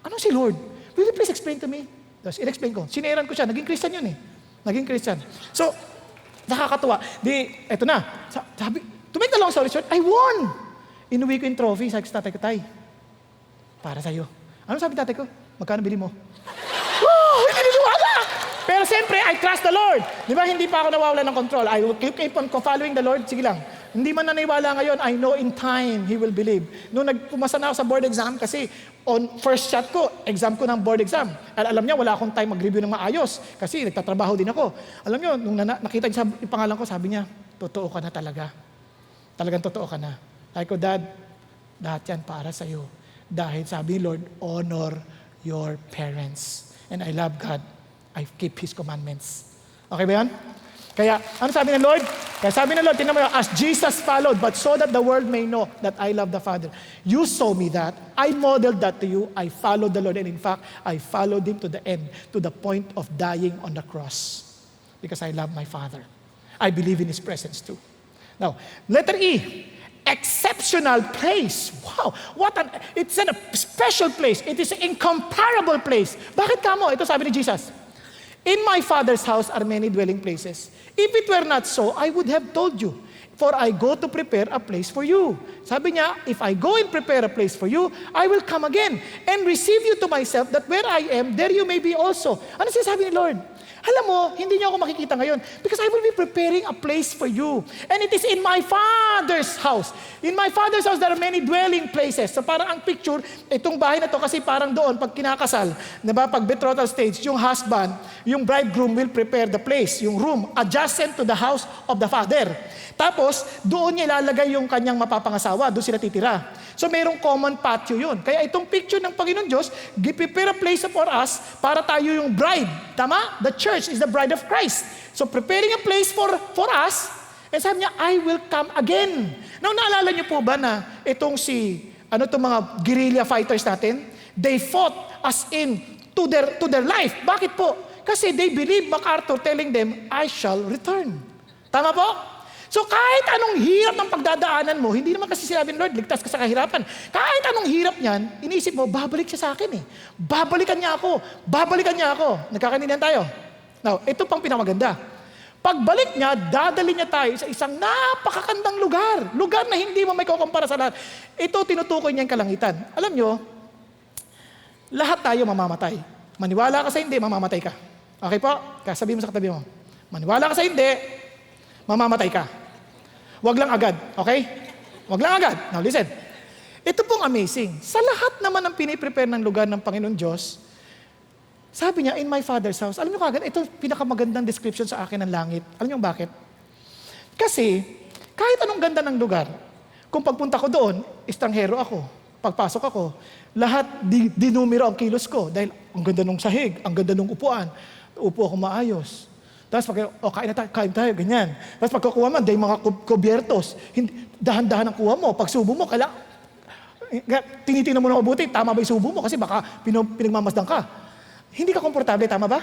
anong si Lord? Will you please explain to me? Tapos, in-explain ko. Sineran ko siya. Naging Christian yun Naging Christian. So, nakakatuwa. Eto na. Sabi, to make the long story short, I won. Inuwi ko yung trophy. Sabi ko sa tatay ko, tay, para sa'yo. Ano sabi tatay ko? Magkano bili mo? Oh, hindi niniwala! Pero siyempre, I trust the Lord. Di ba, hindi pa ako nawawala ng control. I will keep on following the Lord. Sige lang. Hindi man naniwala ngayon, I know in time, he will believe. Nung pumasa na ako sa board exam, kasi on first shot ko, exam ko ng board exam. Alam niya, wala akong time mag-review ng maayos. Kasi nagtatrabaho din ako. Alam niyo, nung nakita niya yung pangalan ko, sabi niya, totoo ka na talaga. Talagang totoo ka na. Sabi ko, Dad, lahat yan para sa'yo. Dahil sabi ni Lord, honor your parents. And I love God. I keep His commandments. Okay ba yan? Kaya, ano sabi ng Lord? Kaya sabi ng Lord, tingnan mo yun, as Jesus followed, but so that the world may know that I love the Father. You saw me that. I modeled that to you. I followed the Lord. And in fact, I followed Him to the end, to the point of dying on the cross. Because I love my Father. I believe in His presence too. Now, letter E, exceptional place. Wow, it's a special place. It is an incomparable place. Bakit kamo? Ito sabi ni Jesus. In my Father's house are many dwelling places. If it were not so, I would have told you. For I go to prepare a place for you. Sabi niya, if I go and prepare a place for you, I will come again and receive you to myself, that where I am, there you may be also. Ano sinasabi ni Lord? Alam mo, hindi niyo ako makikita ngayon because I will be preparing a place for you. And it is in my Father's house. In my Father's house, there are many dwelling places. So parang ang picture, itong bahay na to kasi parang doon, pag kinakasal, diba, pag betrothal stage, yung husband, yung bridegroom will prepare the place, yung room, adjacent to the house of the father. Tapos, doon niya ilalagay yung kanyang mapapangasawa, doon sila titira. So mayroong common patio yun. Kaya itong picture ng Panginoon Diyos, prepare a place for us para tayo yung bride. Tama? The church is the bride of Christ. So preparing a place for us, and sabi niya, I will come again. Now, naalala niyo po ba na itong itong mga guerrilla fighters natin, they fought as in to their life. Bakit po? Kasi they believe MacArthur telling them, I shall return. Tama po? So kahit anong hirap ng pagdadaanan mo, hindi naman kasi sinabi ng Lord, ligtas ka sa kahirapan. Kahit anong hirap niyan, inisip mo, babalik siya sa akin eh. Babalikan niya ako. Babalikan niya ako. Nagkakanindihan tayo. Now, ito pang pinamaganda. Pagbalik niya, dadali niya tayo sa isang napakakandang lugar. Lugar na hindi mo may kukumpara sa lahat. Ito, tinutukoy niya yung kalangitan. Alam niyo, lahat tayo mamamatay. Maniwala ka sa hindi, mamamatay ka. Okay po? Kaya sabihin mo sa katabi mo, maniwala ka sa hindi, mamamatay ka. Wag lang agad, okay? Wag lang agad. Now listen. Ito pong amazing. Sa lahat naman ng piniprepare ng lugar ng Panginoon Diyos, sabi niya, in my Father's house, alam niyo kagad, ito pinakamagandang description sa akin ng langit. Alam niyo bakit? Kasi, kahit anong ganda ng lugar, kung pagpunta ko doon, estranghero ako, pagpasok ako, lahat dinumero ang kilos ko dahil ang ganda ng sahig, ang ganda ng upuan, upo ako maayos. Tapos kain tayo, ganyan. Tapos pagkukuha mo, dahil mga kubyertos, dahan-dahan ang kuha mo. Pag subo mo, tinitingnan mo na mabuti, tama ba yung subo mo? Kasi baka pinagmamasdan ka. Hindi ka komportable, tama ba?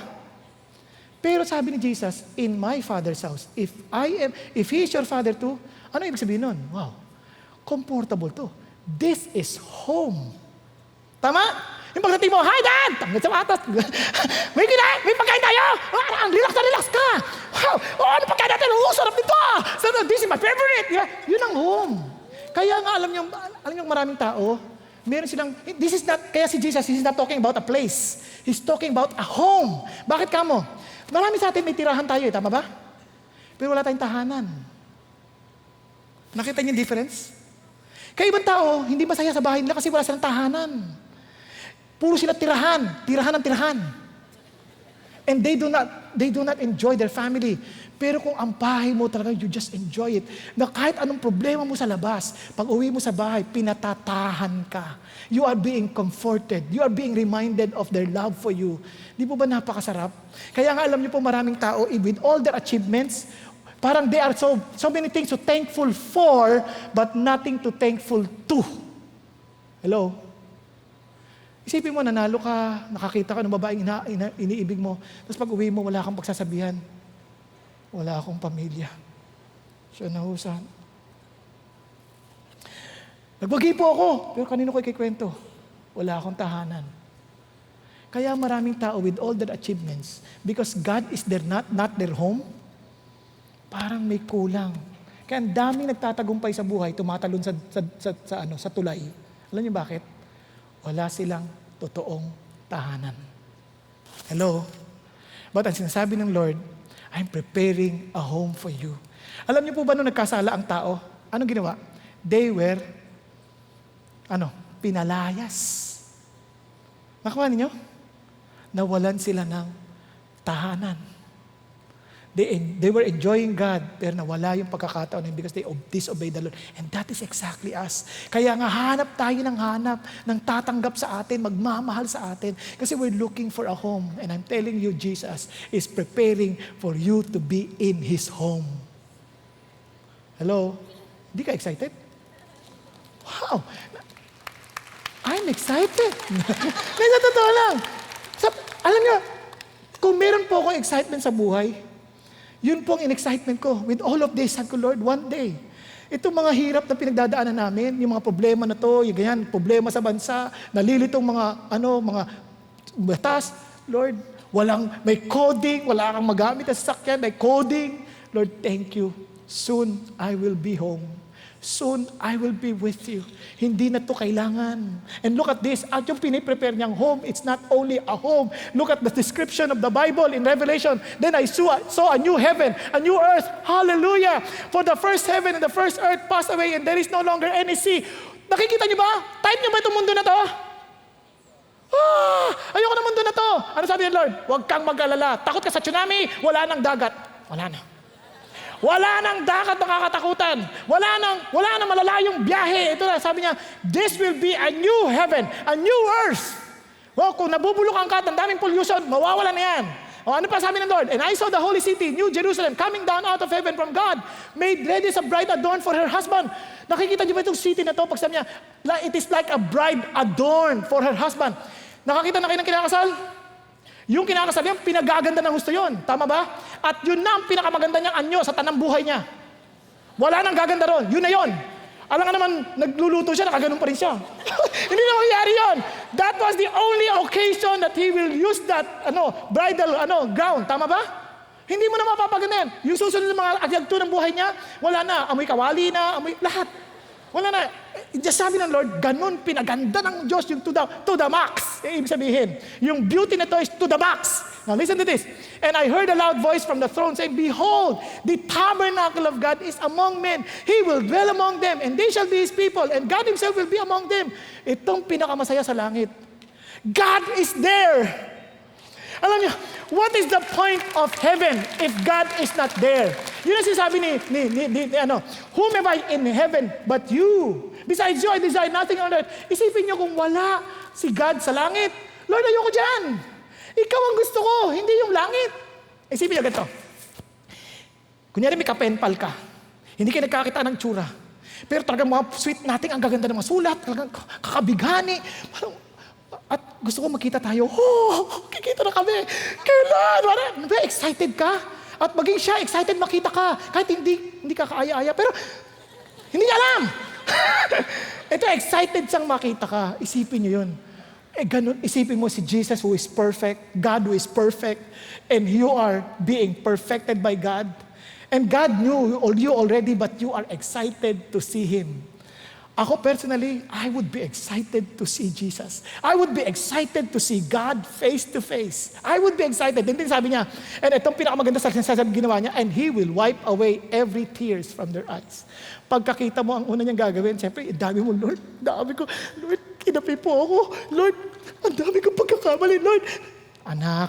Pero sabi ni Jesus, in my Father's house, if He is your Father too, ano ibig sabihin nun? Wow, comfortable to. This is home. Tama? Yung pagdating mo, hi Dad! Tanggit sa atas. may pagkain tayo! Relax ka! Wow! Ano pagkain natin? Sarap nito! This is my favorite! Yun ang home. Kaya nga, alam niyo maraming tao, meron silang, kaya si Jesus, He's not talking about a place. He's talking about a home. Bakit kamo? Marami sa atin may tirahan tayo, tama ba? Pero wala tayong tahanan. Nakita niyo yung difference? Kaya ibang tao, hindi masaya sa bahay nila kasi wala silang tahanan. Puro sila tirahan ng tirahan. And they do not enjoy their family. Pero kung ang bahay mo talaga, you just enjoy it. Na kahit anong problema mo sa labas, pag uwi mo sa bahay, pinatatahan ka. You are being comforted. You are being reminded of their love for you. Di po ba napakasarap? Kaya nga alam niyo po maraming tao, with all their achievements, parang they are so many things to thankful for, but nothing to thankful to. Hello? Isipin mo, nanalo ka, nakakita ka ng babaeng iniibig mo, tapos pag uwi mo, wala kang pagsasabihan. Wala akong pamilya. Siya nahusan. Nagbagi po ako, pero kanino ko ikikwento? Wala akong tahanan. Kaya maraming tao with all their achievements, because God is not their home, parang may kulang. Kaya ang daming nagtatagumpay sa buhay, tumatalon sa tulay. Alam niyo bakit? Wala silang totoong tahanan. Hello? But ang sinasabi ng Lord, I'm preparing a home for you. Alam niyo po ba nung nagkasala ang tao, anong ginawa? They were, pinalayas. Nakuha niyo? Nawalan sila ng tahanan. They were enjoying God, pero nawala yung pagkakataon because they disobeyed the Lord. And that is exactly us. Kaya nga hanap tayo ng tatanggap sa atin, magmamahal sa atin. Kasi we're looking for a home. And I'm telling you, Jesus is preparing for you to be in His home. Hello? Hindi ka excited? Wow! I'm excited. Kasi totoo lang. Alam niyo, kung meron po akong excitement sa buhay, yun po ang in-excitement ko. With all of this, sabi ko, Lord, one day, itong mga hirap na pinagdadaanan namin, yung mga problema na to, yung ganyan, problema sa bansa, nalilitong mga batas, Lord, may coding, wala kang magamit na sasakyan, may coding. Lord, thank you. Soon, I will be home. Soon, I will be with you. Hindi na to kailangan. And look at this, at yung piniprepare niyang home, it's not only a home. Look at the description of the Bible in Revelation. Then I saw a new heaven, a new earth. Hallelujah! For the first heaven and the first earth passed away and there is no longer any sea. Nakikita niyo ba? Type niyo ba itong mundo na to? Ayoko ng mundo na to. Ano sabi ng Lord? Huwag kang mag-alala. Takot ka sa tsunami, wala nang dagat. Wala na. Wala nang dagat na kakatakutan. Wala nang malalayong biyahe. Ito na, sabi niya, this will be a new heaven, a new earth. Well, kung nabubulukan ka, ang daming pollution, mawawala na yan. O ano pa sabi ng Lord? And I saw the holy city, New Jerusalem, coming down out of heaven from God, made ready as a bride adorned for her husband. Nakikita niyo ba itong city na to? Pag sabi niya, it is like a bride adorned for her husband. Nakakita na kayo ng kinakasal? Yung kinakasal niya, pinagaganda ng gusto yun. Tama ba? At yun na ang pinakamaganda niyang anyo sa tanang buhay niya. Wala nang gaganda ron. Yun na yun. Alam nga naman, nagluluto siya, nakaganon pa rin siya. Hindi na mangyari yun. That was the only occasion that he will use that bridal gown. Tama ba? Hindi mo na mapapaganda yan. Yung susunod ng mga agyagto ng buhay niya, wala na. Amoy kawali na, amoy lahat. Wala na. Just sabi ng Lord, ganun pinaganda ng Diyos yung to the max. Ibig sabihin, yung beauty na to is to the max. Now listen to this. And I heard a loud voice from the throne saying, behold, the tabernacle of God is among men. He will dwell among them, and they shall be His people, and God Himself will be among them. Itong pinakamasaya sa langit. God is there. Alam niyo, what is the point of heaven if God is not there? Yun ang sinasabi ni whom am I in heaven but you? Besides you, I desire nothing on earth. Isipin niyo kung wala si God sa langit. Lord, ayoko dyan. Ikaw ang gusto ko, hindi yung langit. Isipin niyo ganito. Kunyari may kapenpal ka. Hindi ka nagkakita ng tsura. Pero talagang mga sweet natin, ang gaganda ng mga sulat, talagang kakabighani. Parang, at gusto ko makita tayo, kikita na kami. Kailan? Excited ka? At maging siya, excited makita ka. Kahit hindi ka kaaya-aya. Pero, hindi niya alam. Ito, excited siyang makita ka. Isipin niyo yun. Ganun, isipin mo si Jesus who is perfect, God who is perfect, and you are being perfected by God. And God knew you already, but you are excited to see Him. Ako personally, I would be excited to see Jesus. I would be excited to see God face to face. I would be excited. Din sabi niya, and itong pinakamaganda sa sinasabi ginawa niya, and He will wipe away every tears from their eyes. Pagkakita mo, ang una niyang gagawin, siyempre, dami mo, Lord. Dami ko, Lord, kinapi po ako. Lord, ang dami kong pagkakamali, Lord. Anak,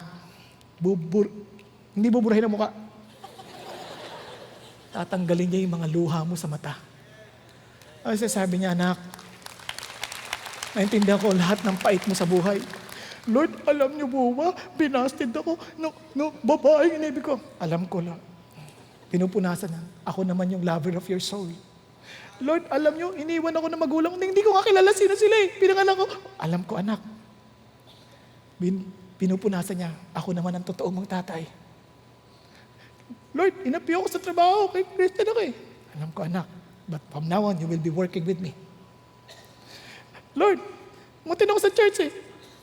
hindi buburahin ang mukha. Tatanggalin niya yung mga luha mo sa mata. Kasi sabi niya, anak, naintindihan ko lahat ng pait mo sa buhay. Lord, alam niyo po ba, binasted ako no babaeng inibig ko. Alam ko lang. Pinupunasan na. Ako naman yung lover of your soul. Lord, alam niyo, iniwan ako ng magulang. Hindi ko nga kilala sino sila eh. Pinangalan ko. Alam ko, anak. Pinupunasan niya. Ako naman ang totoong mong tatay. Lord, inapi ako sa trabaho. Kay Christian ako eh. Alam ko, anak. But from now on, you will be working with me. Lord, mutin ako sa church eh.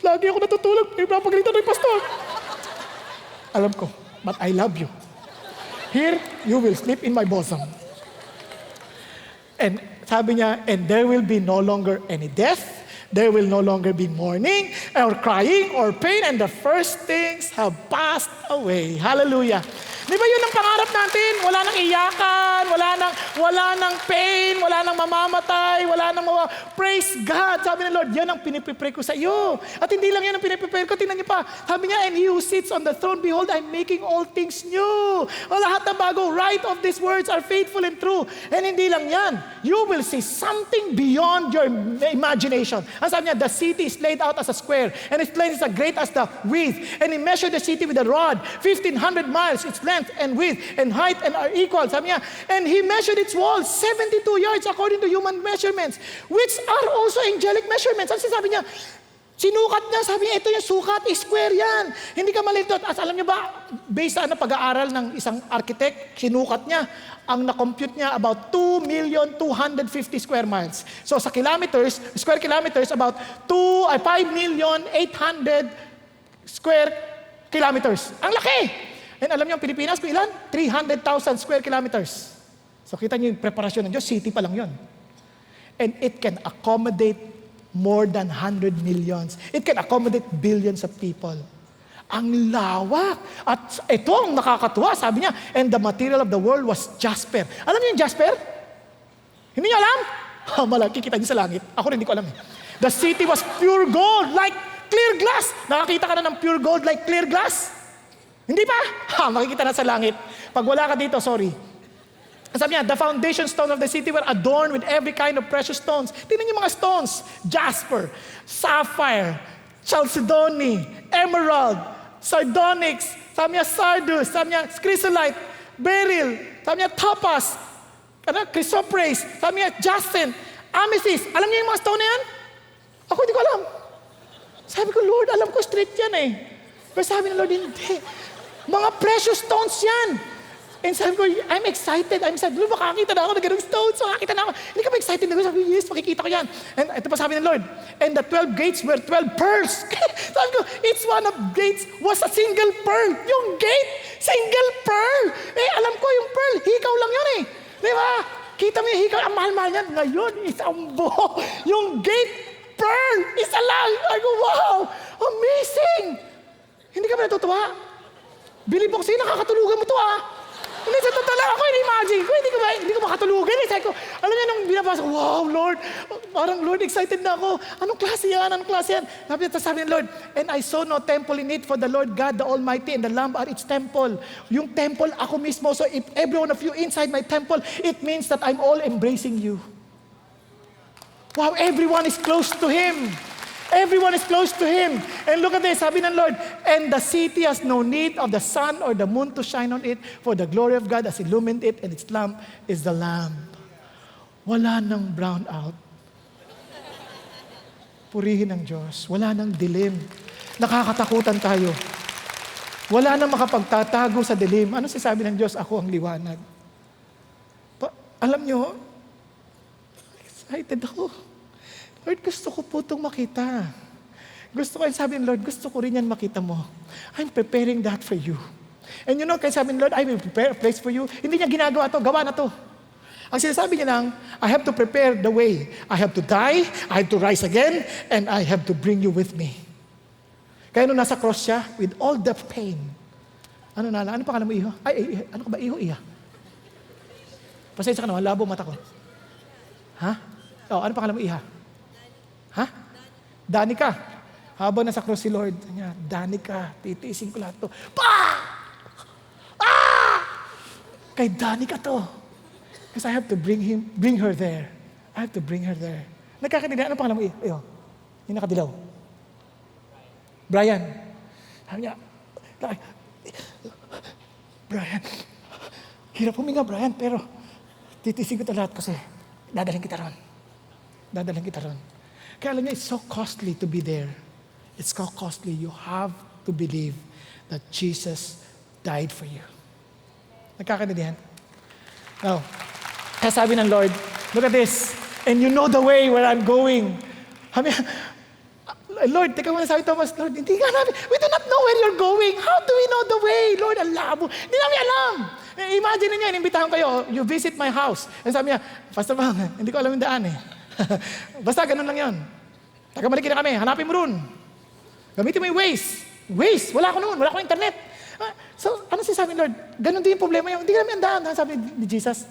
Lagi ako natutulog. May papagalitan ng pastor. Alam ko, but I love you. Here, you will sleep in my bosom. And sabi niya, and there will be no longer any death, There will no longer be mourning or crying or pain, and the first things have passed away. Hallelujah. Di ba yun ang pangarap natin? Wala nang iyakan, wala nang pain, wala nang mamamatay, wala nang praise God. Sabi ng Lord, yan ang piniprepare ko sa iyo. At hindi lang yan ang piniprepare ko. Tingnan niyo pa. Sabi niya, and He who sits on the throne, behold, I'm making all things new. O lahat na bago, right of these words are faithful and true. And hindi lang yan. You will see something beyond your imagination. Ang sabi niya, the city is laid out as a square, and its length is as great as the width. And He measured the city with a rod, 1,500 miles, its length and width and height and are equal. Sabi niya, and He measured its walls 72 yards according to human measurements, which are also angelic measurements. Ang sabi niya, sinukat niya, sabi niya, ito yung sukat, square yan. Hindi ka malito. At alam niyo ba, based sa pag-aaral ng isang architect, sinukat niya, ang na-compute niya about 2,250,000 square miles. So sa kilometers, square kilometers, about 5,800,000 square kilometers. Ang laki! And alam niyo ang Pilipinas, kung ilan? 300,000 square kilometers. So kita niyo yung preparasyon ng Diyos, city pa lang yun. And it can accommodate more than 100 millions. It can accommodate billions of people. Ang lawak. At ito ang nakakatuwa, sabi niya, and the material of the world was jasper. Alam niyo yung jasper? Hindi niyo alam? Malaki, kita niyo sa langit. Ako rin hindi ko alam. The city was pure gold, like clear glass. Nakakita ka na ng pure gold like clear glass? Hindi pa? Makikita na sa langit. Pag wala ka dito, sorry. Sabi niya, the foundation stone of the city were adorned with every kind of precious stones. Tingnan niyo mga stones. Jasper, sapphire, chalcedony, emerald, sardonyx, sabi niya sardus, sabi niya chrysolite, beryl, sabi niya topaz, chrysoprase, sabi niya jacinth, amethyst. Alam niyo yung mga stone na yan? Ako hindi ko alam. Sabi ko, Lord, alam ko straight yan eh. Pero sabi ng Lord, hindi. Mga precious stones yan. And sabi ko, I'm excited. Lord, makakita na ako ng ganung stones. Makakita na ako. Hindi ka ba excited? Sabi ko, yes, makikita ko yan. And ito pa sabi ng Lord, and the 12 gates were 12 pearls. Sabi ko, each one of gates was a single pearl. Yung gate, single pearl. Alam ko yung pearl, hikaw lang yun eh. Di ba? Kita mo yung hikaw, ang mahal-mahal yan. Ngayon, isang buo. Yung gate, pearl, isa lang. I go, wow, amazing. Hindi ka ba natutuwa? Bilib ako sa'yo, nakakatulugan mo to Hindi, sa totoo lang ako, in-imagine ko, hindi ko makatulugan. Sabi ko, alam niya, nung binabasa ko, wow, Lord, parang Lord, excited na ako. Anong klase yan? Sabi ng Lord, and I saw no temple in it, for the Lord God, the Almighty, and the Lamb are its temple. Yung temple, ako mismo. So if every one of you inside my temple, it means that I'm all embracing you. Wow, everyone is close to Him. Everyone is close to Him. And look at this, sabi ng Lord, and the city has no need of the sun or the moon to shine on it, for the glory of God has illumined it, and its lamp is the Lamb. Wala nang brown out. Purihin ng Diyos. Wala nang dilim. Nakakatakutan tayo. Wala nang makapagtatago sa dilim. Ano sasabi ng Diyos? Ako ang liwanag. Alam nyo, excited ako. Lord, gusto ko po itong makita. Gusto ko, sabi ng Lord, gusto ko rin yan makita mo. I'm preparing that for you. And you know, kaya sabi ng Lord, I will prepare a place for you. Hindi niya ginagawa to, gawa na to. Ang sinasabi niya lang, I have to prepare the way. I have to die, I have to rise again, and I have to bring you with me. Kaya nung nasa cross siya, with all the pain, ano pangalan mo, Iho? Ano ka ba, Iho, Iha? Pasensya ka naman, labo mata ko. Ha? Ano pangalan mo, Iha? Ha? Danica. Habang nasa cross si Lord, niya, Danica, titiisin ko lahat to. Kay Danica to. Because I have to bring her there. I have to bring her there. Nagkakadilan, ano pangalan mo? Iyo. Yung nakadilaw. Brian. Sabi niya, Brian, hirap huminga, Brian, pero titiisin ko ito lahat kasi dadalhin kita ron. Kaya alam niya, it's so costly to be there. It's so costly. You have to believe that Jesus died for you. Nagkakaintindihan? Now, kaya sabi ng Lord, look at this, and you know the way where I'm going. Lord, teka muna, sabi Thomas, Lord, we do not know where you're going. How do we know the way? Lord, ang labo. Hindi namin alam. Imagine niyo, inimbitahan kayo, you visit my house. And sabi niya, Pastor Bang, hindi ko alam yung daan eh. Basta ganun lang yun. taga-Marikina kami, hanapin mo ron. Gamitin mo yung Waze. Waze, wala ko noon, wala ko internet. So, ano sinasabi ni Lord? Ganon din yung problema yung, hindi ka namin andaan. Sabi ni Jesus,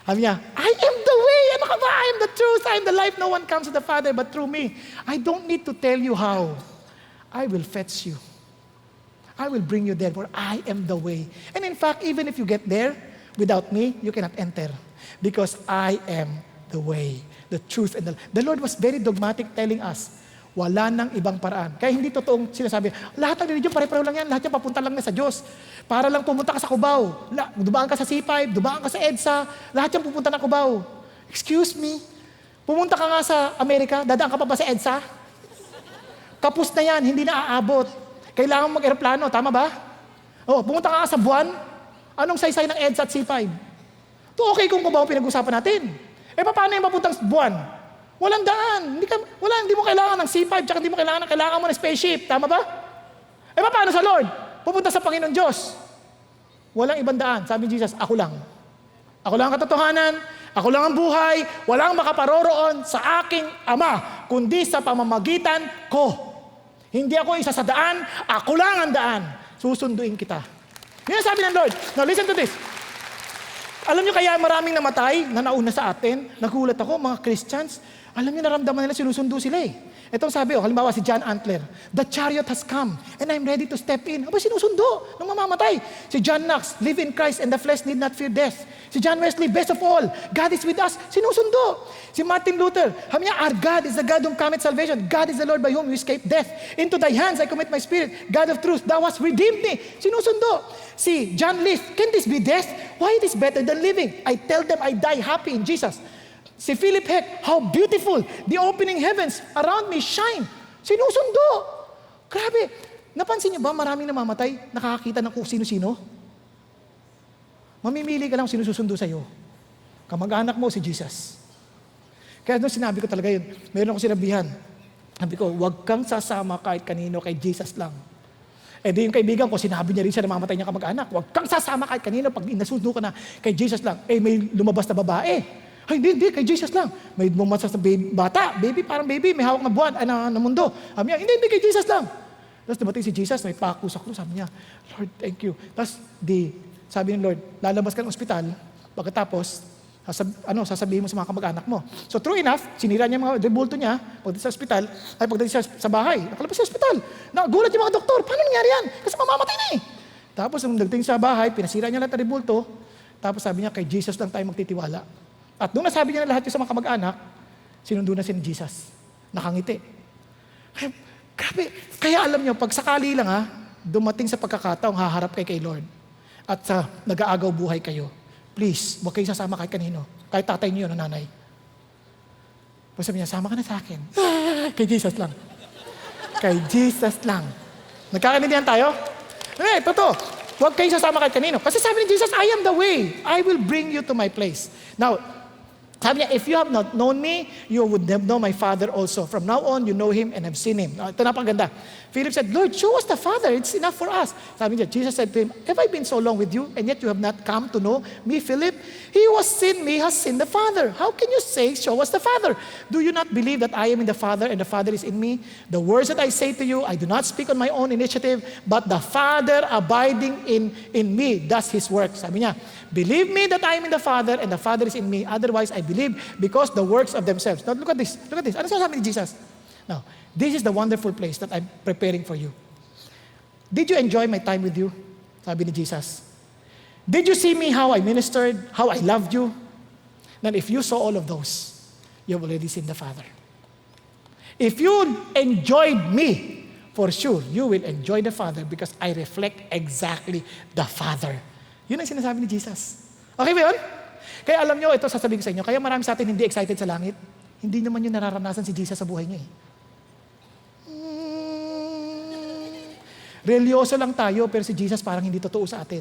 sabi niya, I am the way, ano ka ba? I am the truth, I am the life. No one comes to the Father but through me. I don't need to tell you how. I will fetch you. I will bring you there, for I am the way. And in fact, even if you get there, without me, you cannot enter. Because I am the way, the truth, and the Lord was very dogmatic telling us, wala nang ibang paraan. Kaya hindi totoong sinasabi, lahat ng religion pare-pareho lang yan, lahat yan papunta lang na sa Diyos. Para lang pumunta ka sa Cubao, dumaan ka sa C5, dumaan ka sa EDSA, lahat yan pupunta na Cubao. Excuse me, pumunta ka nga sa Amerika, dadaan ka pa ba sa EDSA? Kapos na yan, hindi na aabot. Kailangan mag-aeroplano, tama ba? Pumunta ka nga sa buwan, anong saysay ng EDSA at C5? To okay kung Cubao pinag-usapan natin. Paano yung papuntang buwan? Walang daan. Hindi mo kailangan ng C5, tsaka hindi mo kailangan mo ng spaceship. Tama ba? Paano sa Lord? Pupunta sa Panginoon Diyos. Walang ibang daan. Sabi ni Jesus, ako lang. Ako lang ang katotohanan, ako lang ang buhay, walang makaparoroon sa aking Ama, kundi sa pamamagitan ko. Hindi ako isa sa daan, ako lang ang daan. Susunduin kita. Yun ang sabi ng Lord. Now listen to this. Alam niyo kaya maraming namatay na nauna sa atin? Nagulat ako, mga Christians. Alam niyo, naramdaman nila, sinusundo sila eh. Itong sabi, halimbawa si John Antler, the chariot has come and I'm ready to step in. Sinusundo nung mamamatay. Si John Knox, live in Christ and the flesh need not fear death. Si John Wesley, best of all, God is with us. Sinusundo. Si Martin Luther, our God is the God whom cometh salvation. God is the Lord by whom we escape death. Into thy hands I commit my spirit. God of truth, thou hast redeemed me. Sinusundo. Si John Leaf, can this be death? Why it is better than living? I tell them I die happy in Jesus. Si Philip Heck, how beautiful the opening heavens around me shine. Sinusundo. Grabe. Napansin niyo ba maraming namamatay, nakakakita ng kung sino-sino? Mamimili ka lang sinusundo sa'yo. Kamag-anak mo si Jesus. Kaya nung sinabi ko talaga yun, meron ako sinabihan. Sabi ko, huwag kang sasama kahit kanino, kay Jesus lang. Di yung kaibigan ko, sinabi niya rin siya na mamatay niya kamag-anak. Huwag kang sasama kahit kanino pag inasundo ka na kay Jesus lang. May lumabas na babae. Ay, hindi, kay Jesus lang. May lumabas na bata, baby, parang baby, may hawak na buwan, na mundo. Sabi niya, hindi, kay Jesus lang. Tapos dumating si Jesus, may pako sa krus. Sabi niya, Lord, thank you. Tapos, sabi ng Lord, lalabas ka ng ospital, pagkatapos, sasabihin mo sa mga kamag-anak mo. So true enough, sinira niya mga rebulto niya, pagdating sa ospital, pagdating sa bahay, nakalabas sa ospital. Nagulat yung mga doktor, paano nangyari yan? Kasi mamamatay na eh. Tapos, nung nagdating sa bahay, pinasira niya lahat ng rebulto, tapos sabi niya, kay Jesus lang tayo magtitiwala. At nung nasabi niya na lahat yung sa mga kamag-anak, sinundo na si Jesus. Nakangiti. Grabe. Kaya alam niyo, pag sakali lang dumating sa pagkakataong haharap kay Lord at sa nag-aagaw buhay kayo, please, huwag kayo sasama kahit kanino. Kahit tatay niyo o nanay. Tapos sabi niya, sama ka na sa akin. Kay Jesus lang. Kay Jesus lang. Nagkakaintindihan tayo? Totoo. Huwag kayo sasama kahit kanino. Kasi sabi ni Jesus, I am the way. I will bring you to my place. Now, sabi niya, if you have not known me, you would know my Father also. From now on, you know Him and have seen Him. Ito napakaganda. Philip said, Lord, show us the Father. It's enough for us. Sabi niya, Jesus said to him, have I been so long with you, and yet you have not come to know me, Philip? He who has seen me has seen the Father. How can you say, show us the Father? Do you not believe that I am in the Father, and the Father is in me? The words that I say to you, I do not speak on my own initiative, but the Father abiding in me does His work. Sabi niya, believe me that I am in the Father, and the Father is in me. Otherwise, I believe because the works of themselves. Now, look at this. Look at this. Ano sabi ni Jesus? Now, this is the wonderful place that I'm preparing for you. Did you enjoy my time with you? Sabi ni Jesus. Did you see me how I ministered, how I loved you? Then if you saw all of those, you have already seen the Father. If you enjoyed me, for sure, you will enjoy the Father because I reflect exactly the Father. Yun ang sinasabi ni Jesus. Okay ba yun? Kaya alam nyo, ito sasabihin ko sa inyo, kaya marami sa atin hindi excited sa langit. Hindi naman yung nararanasan si Jesus sa buhay niya eh. Religyoso lang tayo, pero si Jesus parang hindi totoo sa atin.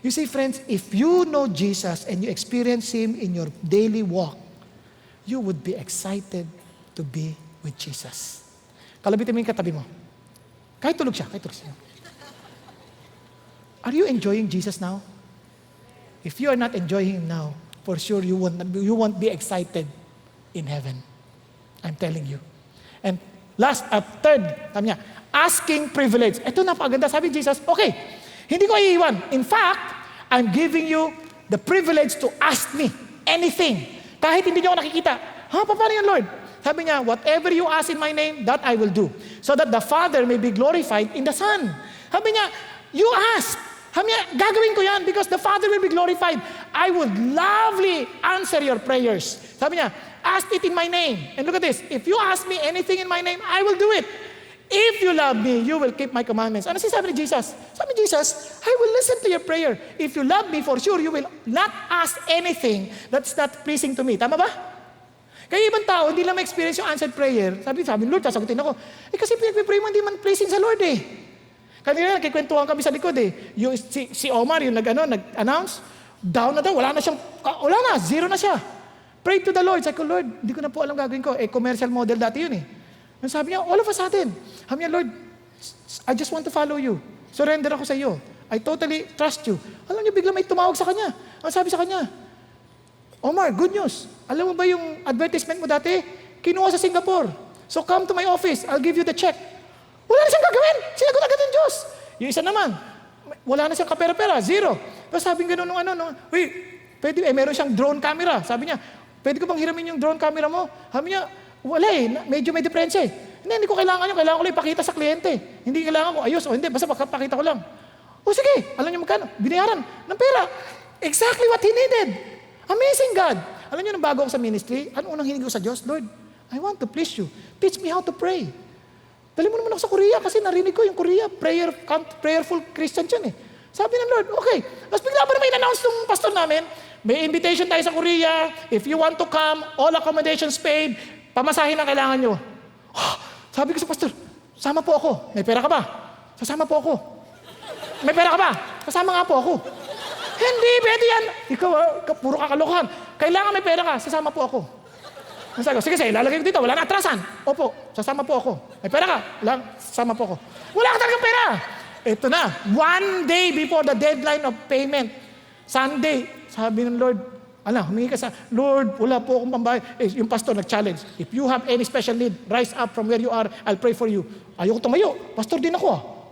You see, friends, if you know Jesus and you experience Him in your daily walk, you would be excited to be with Jesus. Kalabitin mo yung katabi mo. Kahit tulog siya. Are you enjoying Jesus now? If you are not enjoying Him now, for sure you won't be excited in heaven. I'm telling you. And third, sabi niya, asking privilege. Ito napakaganda. Sabi ni Jesus, okay, hindi ko iiwan. In fact, I'm giving you the privilege to ask me anything. Kahit hindi niyo ako nakikita. Paano yan, Lord? Sabi niya, whatever you ask in my name, that I will do. So that the Father may be glorified in the Son. Sabi niya, you ask. Sabi niya, gagawin ko yan because the Father will be glorified. I would lovely answer your prayers. Sabi niya, ask it in my name. And look at this. If you ask me anything in my name, I will do it. If you love me, you will keep my commandments. Ano sinasabi ni Jesus? Sabi ni Jesus, I will listen to your prayer. If you love me, for sure, you will not ask anything that's not pleasing to me. Tama ba? Kaya ibang tao, hindi lang ma-experience yung answered prayer. Sabi, Lord, sasagutin ako. Kasi pinag-pray mo, hindi man pleasing sa Lord eh. Kanina, nagkikwentuhan kami sa likod eh. Yung, si Omar, yung nag-announce, down na daw, wala na, zero na siya. Pray to the Lord. Sabi ko, Lord, hindi ko na po alam gagawin ko. Commercial model dati yun eh. And sabi niya, all of a sudden, sabi niya, Lord, I just want to follow you. Surrender ako sa iyo. I totally trust you. Alam niyo, bigla may tumawag sa kanya. Ang sabi sa kanya, Omar, good news. Alam mo ba yung advertisement mo dati? Kinuha sa Singapore. So come to my office. I'll give you the check. Wala na siyang gagawin. Sinagot agad ng Diyos. Yung isa naman, wala na siyang kapera-pera. Zero. Tapos sabi nga nung pwede, meron siyang drone camera. Sabi niya, pwede ko bang hiramin yung drone camera mo? Sabi niya, wala medyo may diferensya Hindi ko kailangan yun. Kailangan ko lang ipakita sa kliyente. Hindi kailangan ko ayos o hindi. Basta pakita ko lang. O sige, alam niyo magkano? Binayaran ng pera. Exactly what he needed. Amazing God. Alam niyo, nang bago ako sa ministry, ano unang hinig ko sa Diyos? Lord, I want to please you. Teach me how to pray. Dali mo naman ako sa Korea kasi narinig ko yung Korea, prayerful Christian yan eh. Sabi ng Lord, okay. Tapos bigla pa na may in-announce ng pastor namin, may invitation tayo sa Korea. If you want to come, all accommodations paid, pamasahin ang kailangan nyo. Sabi ko sa pastor, sama po ako. May pera ka ba? Sasama po ako. May pera ka ba? Sasama nga po ako. Hindi, pwede yan. Ikaw, puro kakalokohan. Kailangan may pera ka, sasama po ako. Sabi ko, sige, lalagay ko dito, wala na atrasan. Opo, sasama po ako. May pera ka? Sasama po ako. Wala ka talagang pera. Ito na, one day before the deadline of payment, Sunday, sabi ng Lord, humingi ka sa, Lord, wala po akong pambayad. Yung pastor nag-challenge, if you have any special need, rise up from where you are, I'll pray for you. Ayoko tumayo, pastor din ako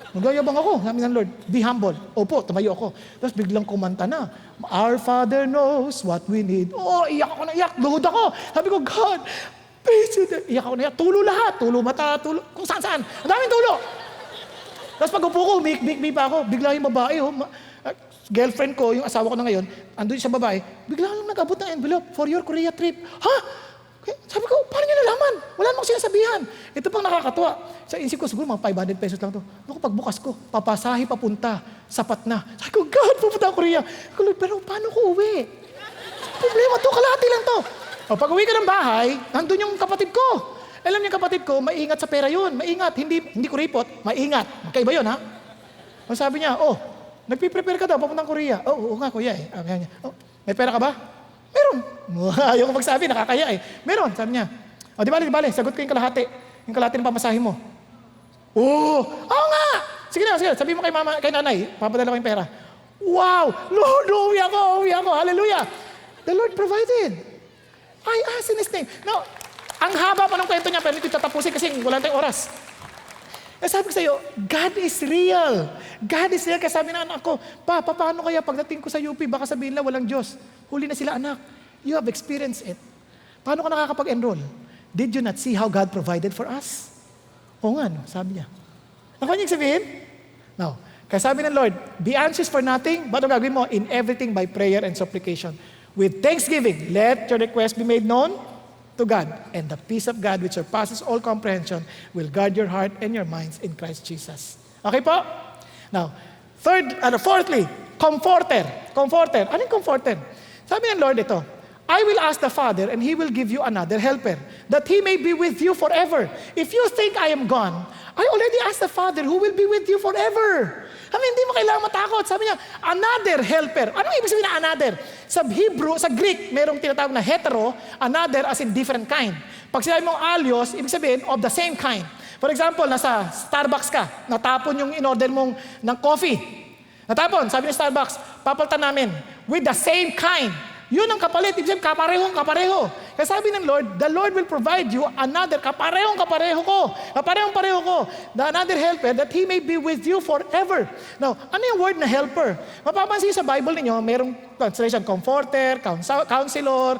Magayabang ako, sabi ng Lord, be humble. Opo, tumayo ako. Tapos biglang kumanta na, Our Father knows what we need. Iyak ako na iyak, luhod ako. Sabi ko, God, please, iyak ako na iyak. Tulo lahat, tulo mata, tulo, kung saan. Ang daming tulo. Tapos pag upo ko, umik pa ako. Bigla yung babae, girlfriend ko, yung asawa ko na ngayon, andun sa babae, bigla lang nag-abot ng envelope for your Korea trip. Sabi ko, paano niyo nalaman? Wala namang sinasabihan. Ito pang nakakatuwa. Sa isip ko, siguro mga 500 pesos lang to. Pagbukas ko, papasahe papunta, sapat na. Sabi ko, God, pupunta ako Korea. Sabi ko, Lord, pero paano ko uwi? Problema to, kalahati lang to. Pag uwi ka ng bahay, nandun yung kapatid ko. Alam niyo kapatid ko, maingat sa pera yun. Maingat, hindi ko report, maingat. Magkaiba yun, ha? Sabi niya, nagpiprepare ka daw, papuntang Korea. Oo nga, kuya eh. May pera ka ba? Meron. Ayaw ko magsabi, nakakaya eh. Meron, sabi niya. Di bale, sagot ko yung kalahati. Yung kalahati ng pamasahe mo. Oo nga! Sige na, sabi mo kay nanay, papadala ko yung pera. Wow! Lord, uwi ako. Hallelujah! The Lord provided. I asked in His name. Now, ang haba pa ng kwento niya, pero hindi tatapusin kasi wala tayong oras. Sabi ko sa iyo, God is real. God is real. Kaya sabi na anak ko, paano kaya pagdating ko sa UP, baka sabihin lang walang Diyos. Huli na sila anak. You have experienced it. Paano ka nakakapag-enroll? Did you not see how God provided for us? O nga, no? Sabi niya. Ako niya sabihin? No. Kaya sabi ng Lord, be anxious for nothing, but ang gagawin mo, in everything by prayer and supplication. With thanksgiving, let your request be made known to God, and the peace of God which surpasses all comprehension will guard your heart and your minds in Christ Jesus. Okay po? Now, fourthly, comforter. Comforter. Ano yung comforter? Sabi ng Lord ito, I will ask the Father and He will give you another helper, that He may be with you forever. If you think I am gone, I already asked the Father who will be with you forever. Hindi mo kailangan matakot. Sabi niya, another helper. Ano ibig sabihin na another? Sa Hebrew, sa Greek, merong tinatawag na hetero, another as in different kind. Pag sinabi mong alios, ibig sabihin of the same kind. For example, nasa Starbucks ka, natapon yung in-order mong ng coffee. Natapon, sabi ng Starbucks, papalitan namin with the same kind. Yun ang kapalit. Ibig sabihin, kapareho. Kaya sabi ng Lord, the Lord will provide you another, kapareho ko, the another helper that He may be with you forever. Now, ano yung word na helper? Mapapansin sa Bible ninyo, mayroong translation, comforter, counselor,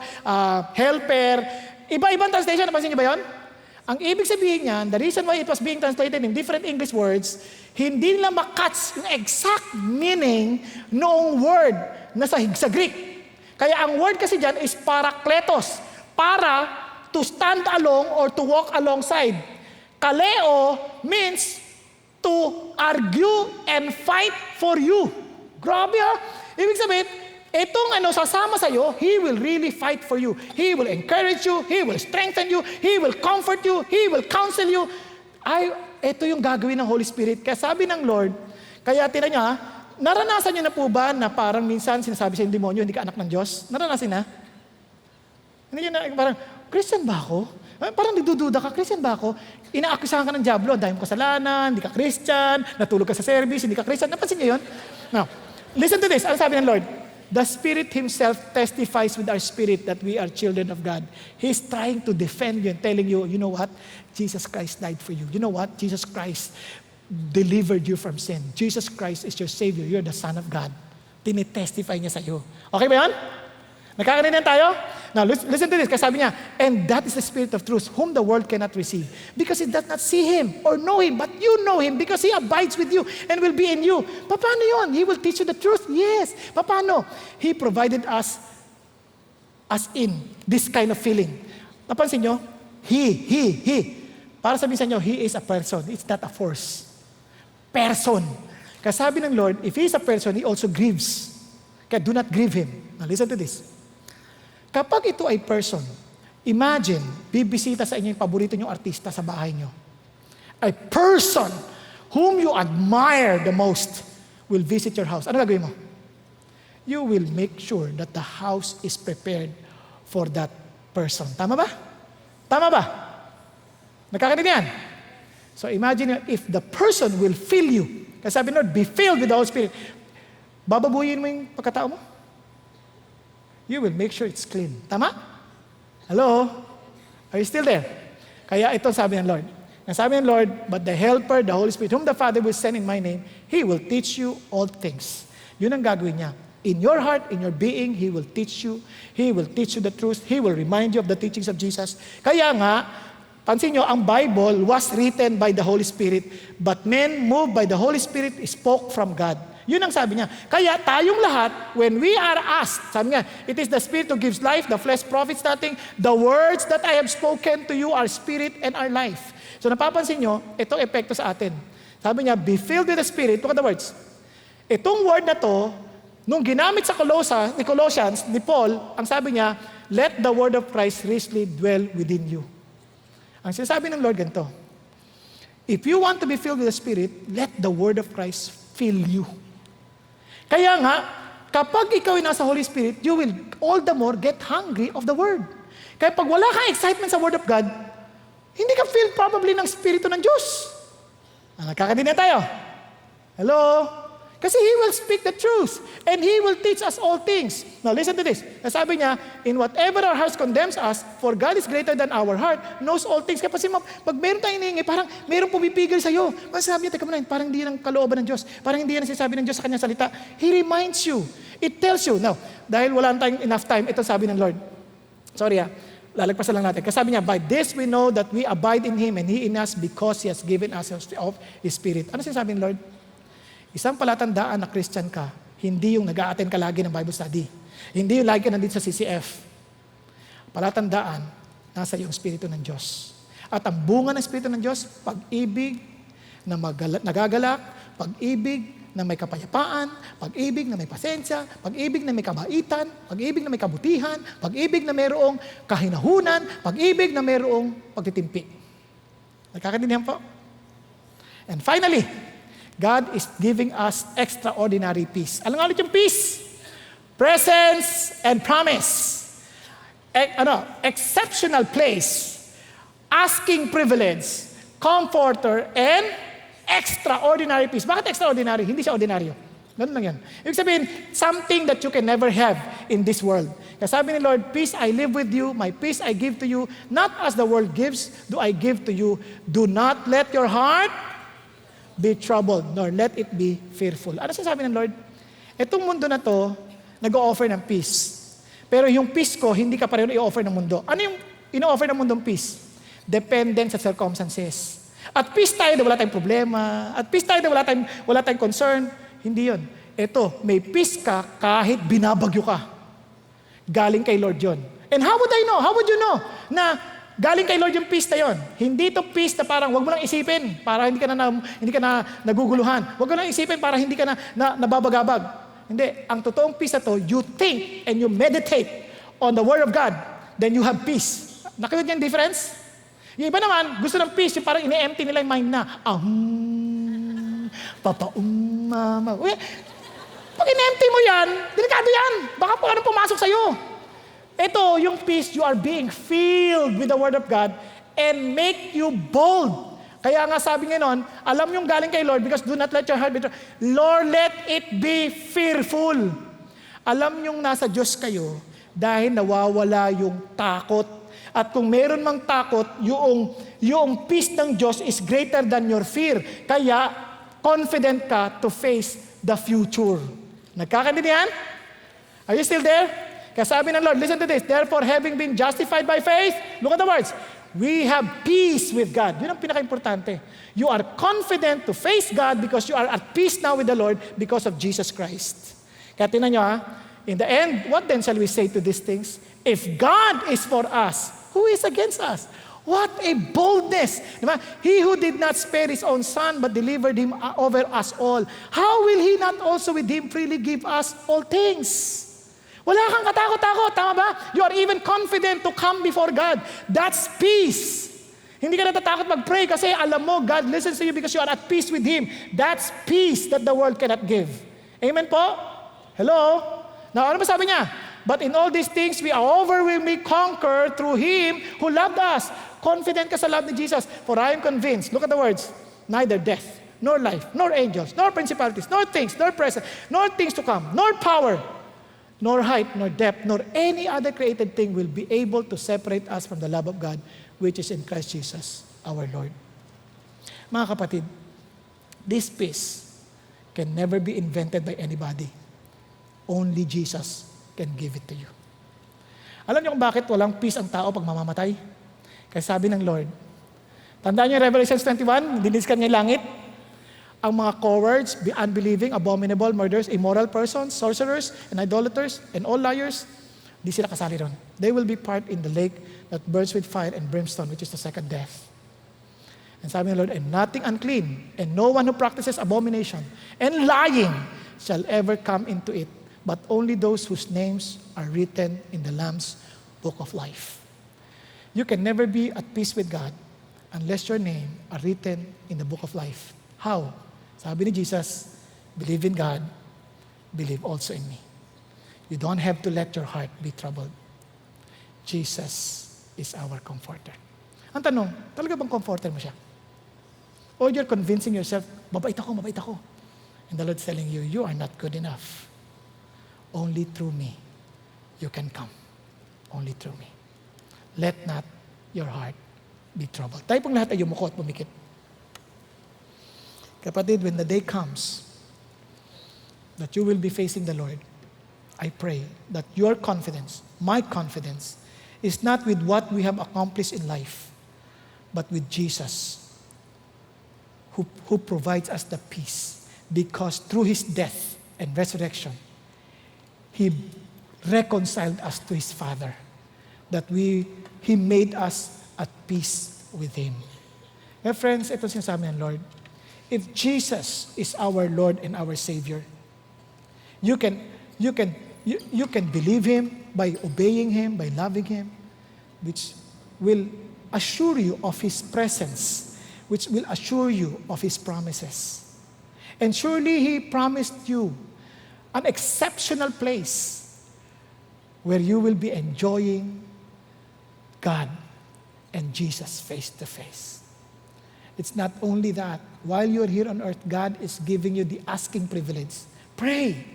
helper. Iba-ibang translation, napansin niyo ba yun? Ang ibig sabihin niyan, the reason why it was being translated in different English words, hindi nila makatch yung exact meaning noong word na sa Greek. Kaya ang word kasi dyan is parakletos. Para to stand along or to walk alongside. Kaleo means to argue and fight for you. Grabe ha? Ibig sabihin, itong sasama sa'yo, He will really fight for you. He will encourage you. He will strengthen you. He will comfort you. He will counsel you. Ito yung gagawin ng Holy Spirit. Kaya sabi ng Lord, kaya tinan niya, naranasan niyo na po ba na parang minsan sinasabi sa yung demonyo, hindi ka anak ng Diyos? Naranasan na? Hindi niyo na, parang, Christian ba ako? Parang nagdududa ka, Christian ba ako? Inaakusahan ka ng diablo, dahil mo kasalanan, hindi ka Christian, natulog ka sa service, hindi ka Christian. Napansin niyo yun? Now, listen to this. Ano sabi ng Lord? The Spirit Himself testifies with our spirit that we are children of God. He's trying to defend you and telling you, you know what? Jesus Christ died for you. You know what? Jesus Christ delivered you from sin. Jesus Christ is your Savior. You're the Son of God. Tinitestify niya sa iyo. Okay ba yan? Nagkakarinan tayo? Now, listen to this. Kasi sabi niya, and that is the Spirit of truth, whom the world cannot receive. Because it does not see Him or know Him, but you know Him because He abides with you and will be in you. Paano yun? He will teach you the truth? Yes. Paano? He provided us as in this kind of feeling. Napansin nyo? He. Para sabihin sa inyo, He is a person. It's not a force. Person. Kasi sabi ng Lord, if He is a person, He also grieves. Kaya do not grieve Him. Now listen to this. Kapag ito ay person, imagine, bibisita sa inyo yung paborito nyong artista sa bahay nyo. A person whom you admire the most will visit your house. Ano gagawin mo? You will make sure that the house is prepared for that person. Tama ba? Nakakarinig yan? So imagine if the person will fill you. Kasi sabi Lord, be filled with the Holy Spirit. Bababuyin mo yung pagkatao mo? You will make sure it's clean. Tama? Hello? Are you still there? Kaya ito sabi ng Lord. Sabi ng Lord, but the Helper, the Holy Spirit, whom the Father will send in my name, He will teach you all things. Yun ang gagawin niya. In your heart, in your being, He will teach you. He will teach you the truth. He will remind you of the teachings of Jesus. Kaya nga, pansin nyo, ang Bible was written by the Holy Spirit, but men moved by the Holy Spirit spoke from God. Yun ang sabi niya. Kaya tayong lahat, when we are asked, sabi niya, it is the Spirit who gives life, the flesh profits nothing. The words that I have spoken to you are spirit and are life. So napapansin nyo, itong epekto sa atin. Sabi niya, be filled with the Spirit. Look at the words. Itong word na to, nung ginamit sa Colossians, ni Paul, ang sabi niya, let the word of Christ richly dwell within you. Ang sinasabi ng Lord ganito, if you want to be filled with the Spirit, let the word of Christ fill you. Kaya nga, kapag ikaw ay nasa Holy Spirit, you will all the more get hungry of the Word. Kaya pag wala kang excitement sa Word of God, hindi ka filled probably ng Espiritu ng Diyos. Nagkakaintindihan tayo? Hello? Kasi He will speak the truth and He will teach us all things. Now listen to this. Sabi niya, in whatever our hearts condemns us, for God is greater than our heart, knows all things. Kasi pag meron tayong hinihingi, parang meron pumipigil sa'yo. Sabi niya, teka muna, parang hindi yan ang kalooban ng Diyos. Parang hindi yan ang sinasabi ng Diyos sa kanyang salita. He reminds you. It tells you. Now, dahil wala tayong enough time, ito sabi ng Lord. Sorry lalagpasan lang natin. Kasi sabi niya, by this we know that we abide in Him and He in us because He has given us of His Spirit. Ano sinasabi ng Lord? Isang palatandaan na Christian ka, hindi yung nag-a-attend ka lagi ng Bible study. Hindi yung lagi ka nandito sa CCF. Palatandaan, nasa iyong Espiritu ng Diyos. At ang bunga ng Espiritu ng Diyos, pag-ibig na nagagalak, pag-ibig na may kapayapaan, pag-ibig na may pasensya, pag-ibig na may kabaitan, pag-ibig na may kabutihan, pag-ibig na mayroong kahinahunan, pag-ibig na mayroong pagtitimpi. Nagkakaintindihan po? And finally, God is giving us extraordinary peace. Alam nga ulit yung peace? Presence and promise. Exceptional place. Asking privilege. Comforter and extraordinary peace. Bakit extraordinary? Hindi siya ordinaryo. Ganun lang yan. Ibig sabihin, something that you can never have in this world. Kaya sabi ni Lord, peace I live with you, my peace I give to you, not as the world gives, do I give to you. Do not let your heart be troubled, nor let it be fearful. Ano sasabi ng Lord? Itong mundo na to, nag-o-offer ng peace. Pero yung peace ko, hindi ka pareho i-offer ng mundo. Ano yung ino-offer ng mundong peace? Dependent sa circumstances. At peace tayo na wala tayong problema. At peace tayo na wala tayong concern. Hindi yun. Ito, may peace ka kahit binabagyo ka. Galing kay Lord yun. And how would I know? How would you know na galing kay Lord yung peace na yun? Hindi to peace na parang wag mo lang isipin para hindi ka na naguguluhan. Wag mo lang isipin para hindi ka na nababagabag. Hindi. Ang totoong peace na to, you think and you meditate on the Word of God, then you have peace. Nakita niyo yung difference? Yung iba naman, gusto ng peace, yung parang ine-empty nila yung mind na, mama. Pag ine-empty mo yan, delikado yan. Baka po anong pumasok sa'yo. Ito, yung peace, you are being filled with the Word of God and make you bold. Kaya nga sabi nga nun, alam yung galing kay Lord because do not let your heart be troubled. Lord, let it be fearful. Alam yung nasa Diyos kayo dahil nawawala yung takot. At kung meron mang takot, yung peace ng Diyos is greater than your fear. Kaya, confident ka to face the future. Nagkakaintindihan? Are you still there? Kaya sabi ng Lord, listen to this, therefore having been justified by faith, look at the words, we have peace with God. Yun ang pinaka-importante. You are confident to face God because you are at peace now with the Lord because of Jesus Christ. Kaya tingnan nyo in the end, what then shall we say to these things? If God is for us, who is against us? What a boldness! Diba? He who did not spare His own Son but delivered Him over us all, how will He not also with Him freely give us all things? Wala kang katakot-takot, tama ba? You are even confident to come before God. That's peace. Hindi ka natatakot mag-pray kasi alam mo, God listens to you because you are at peace with Him. That's peace that the world cannot give. Amen po? Hello? Now, ano ba sabi niya? But in all these things, we are overwhelmingly conquered through Him who loved us. Confident ka sa love ni Jesus. For I am convinced, look at the words, neither death, nor life, nor angels, nor principalities, nor things, nor present, nor things to come, nor power, nor height, nor depth, nor any other created thing will be able to separate us from the love of God, which is in Christ Jesus, our Lord. Mga kapatid, this peace can never be invented by anybody. Only Jesus can give it to you. Alam niyo kung bakit walang peace ang tao pag mamamatay? Kasi sabi ng Lord, tandaan niyo Revelation 21, diniskan niya yung langit, ang mga cowards, unbelieving, abominable, murderers, immoral persons, sorcerers, and idolaters, and all liars, di sila kasali ron. They will be part in the lake that burns with fire and brimstone, which is the second death. And sabi ng Lord, and nothing unclean, and no one who practices abomination, and lying shall ever come into it, but only those whose names are written in the Lamb's book of life. You can never be at peace with God unless your name are written in the book of life. How? Sabi ni Jesus, believe in God, believe also in me. You don't have to let your heart be troubled. Jesus is our comforter. Ang tanong, talaga bang comforter mo siya? Or you're convincing yourself, mabait ako. And the Lord's telling you, you are not good enough. Only through me, you can come. Only through me. Let not your heart be troubled. Tayo pong lahat ay yumuko at pumikit. Kapatid, when the day comes that you will be facing the Lord, I pray that your confidence, my confidence, is not with what we have accomplished in life, but with Jesus, who provides us the peace. Because through His death and resurrection, He reconciled us to His Father, that He made us at peace with Him. My friends, ito sinasabi ng Lord, if Jesus is our Lord and our Savior, you can believe Him by obeying Him, by loving Him, which will assure you of His presence, which will assure you of His promises. And surely He promised you an exceptional place where you will be enjoying God and Jesus face to face. It's not only that. While you're here on earth, God is giving you the asking privilege, Pray.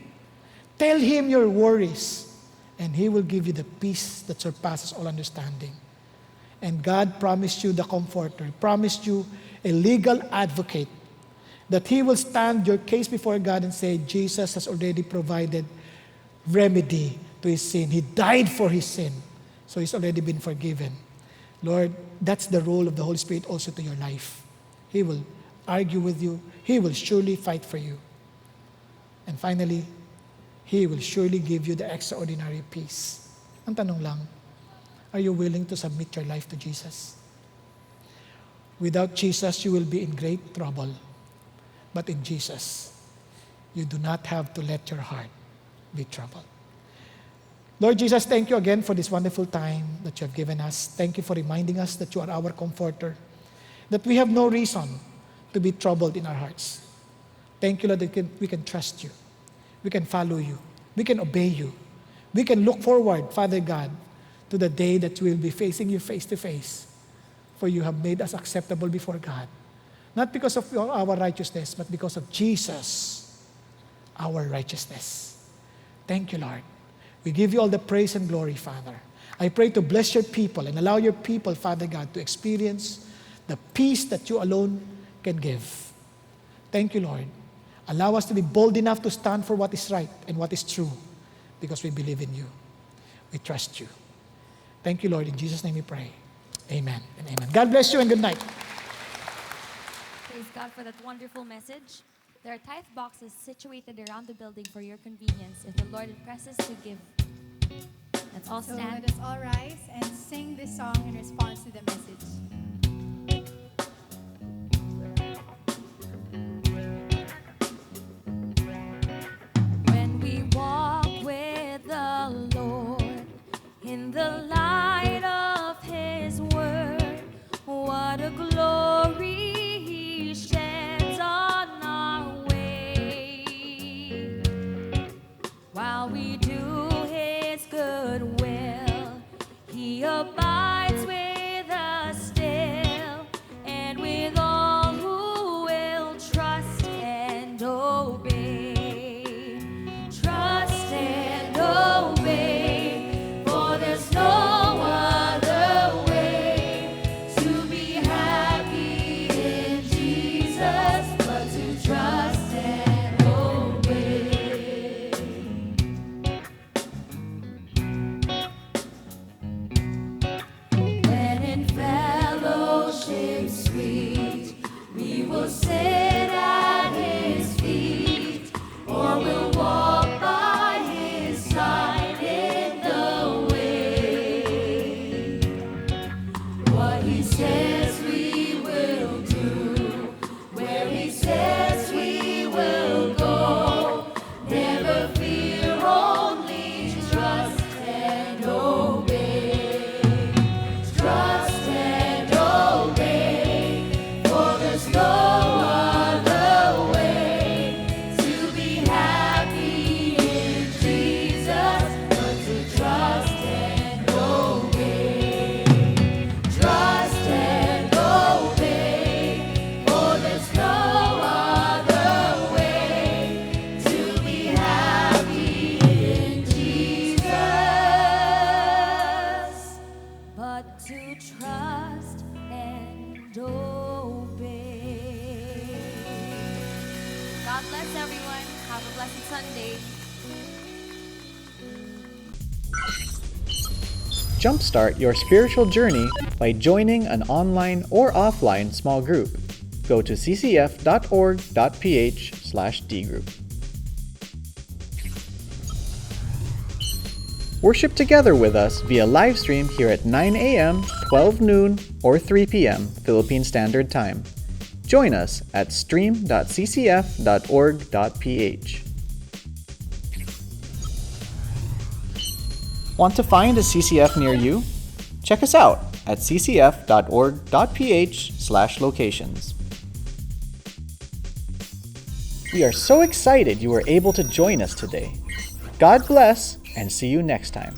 Tell Him your worries, and He will give you the peace that surpasses all understanding. And God promised you the Comforter, promised you a legal advocate, that He will stand your case before God and say, Jesus has already provided remedy to his sin. He died for his sin, so he's already been forgiven. Lord, that's the role of the Holy Spirit also to your life. He will argue with you. He will surely fight for you. And finally, He will surely give you the extraordinary peace. Ang tanong lang, are you willing to submit your life to Jesus? Without Jesus, you will be in great trouble. But in Jesus, you do not have to let your heart be troubled. Lord Jesus, thank you again for this wonderful time that you have given us. Thank you for reminding us that you are our comforter, that we have no reason to be troubled in our hearts. Thank you, Lord, that we can trust you. We can follow you. We can obey you. We can look forward, Father God, to the day that we will be facing you face to face. For you have made us acceptable before God. Not because of our righteousness, but because of Jesus, our righteousness. Thank you, Lord. We give you all the praise and glory, Father. I pray to bless your people and allow your people, Father God, to experience the peace that you alone can give. Thank you, Lord. Allow us to be bold enough to stand for what is right and what is true, because we believe in you. We trust you. Thank you, Lord. In Jesus' name we pray. Amen and amen. God bless you and good night. Praise God for that wonderful message. There are tithe boxes situated around the building for your convenience if the Lord impresses to give. Let's all So stand. let us all rise and sing this song in response to the message. When we walk with the Lord in the light of His word, what a glory He sheds on our way. While we do His good will, He abides with us still, and with all who will trust and obey. Trust and obey, for there's no other way to be happy in Jesus but to trust and obey. When in fellowship sweet, we will sit at His feet, or we'll walk by His side in the way. What He says we will do, where He says we will go. Never fear, only trust and obey. Trust and obey, for there's no other way to be happy in Jesus but to trust and obey. Trust and obey, for there's no other way to be happy in Jesus but to trust and obey. God bless everyone. Have a blessed Sunday. Jumpstart your spiritual journey by joining an online or offline small group. Go to ccf.org.ph/dgroup. Worship together with us via live stream here at 9 a.m., 12 noon, or 3 p.m. Philippine Standard Time. Join us at stream.ccf.org.ph. Want to find a CCF near you? Check us out at ccf.org.ph/locations. We are so excited you were able to join us today. God bless and see you next time.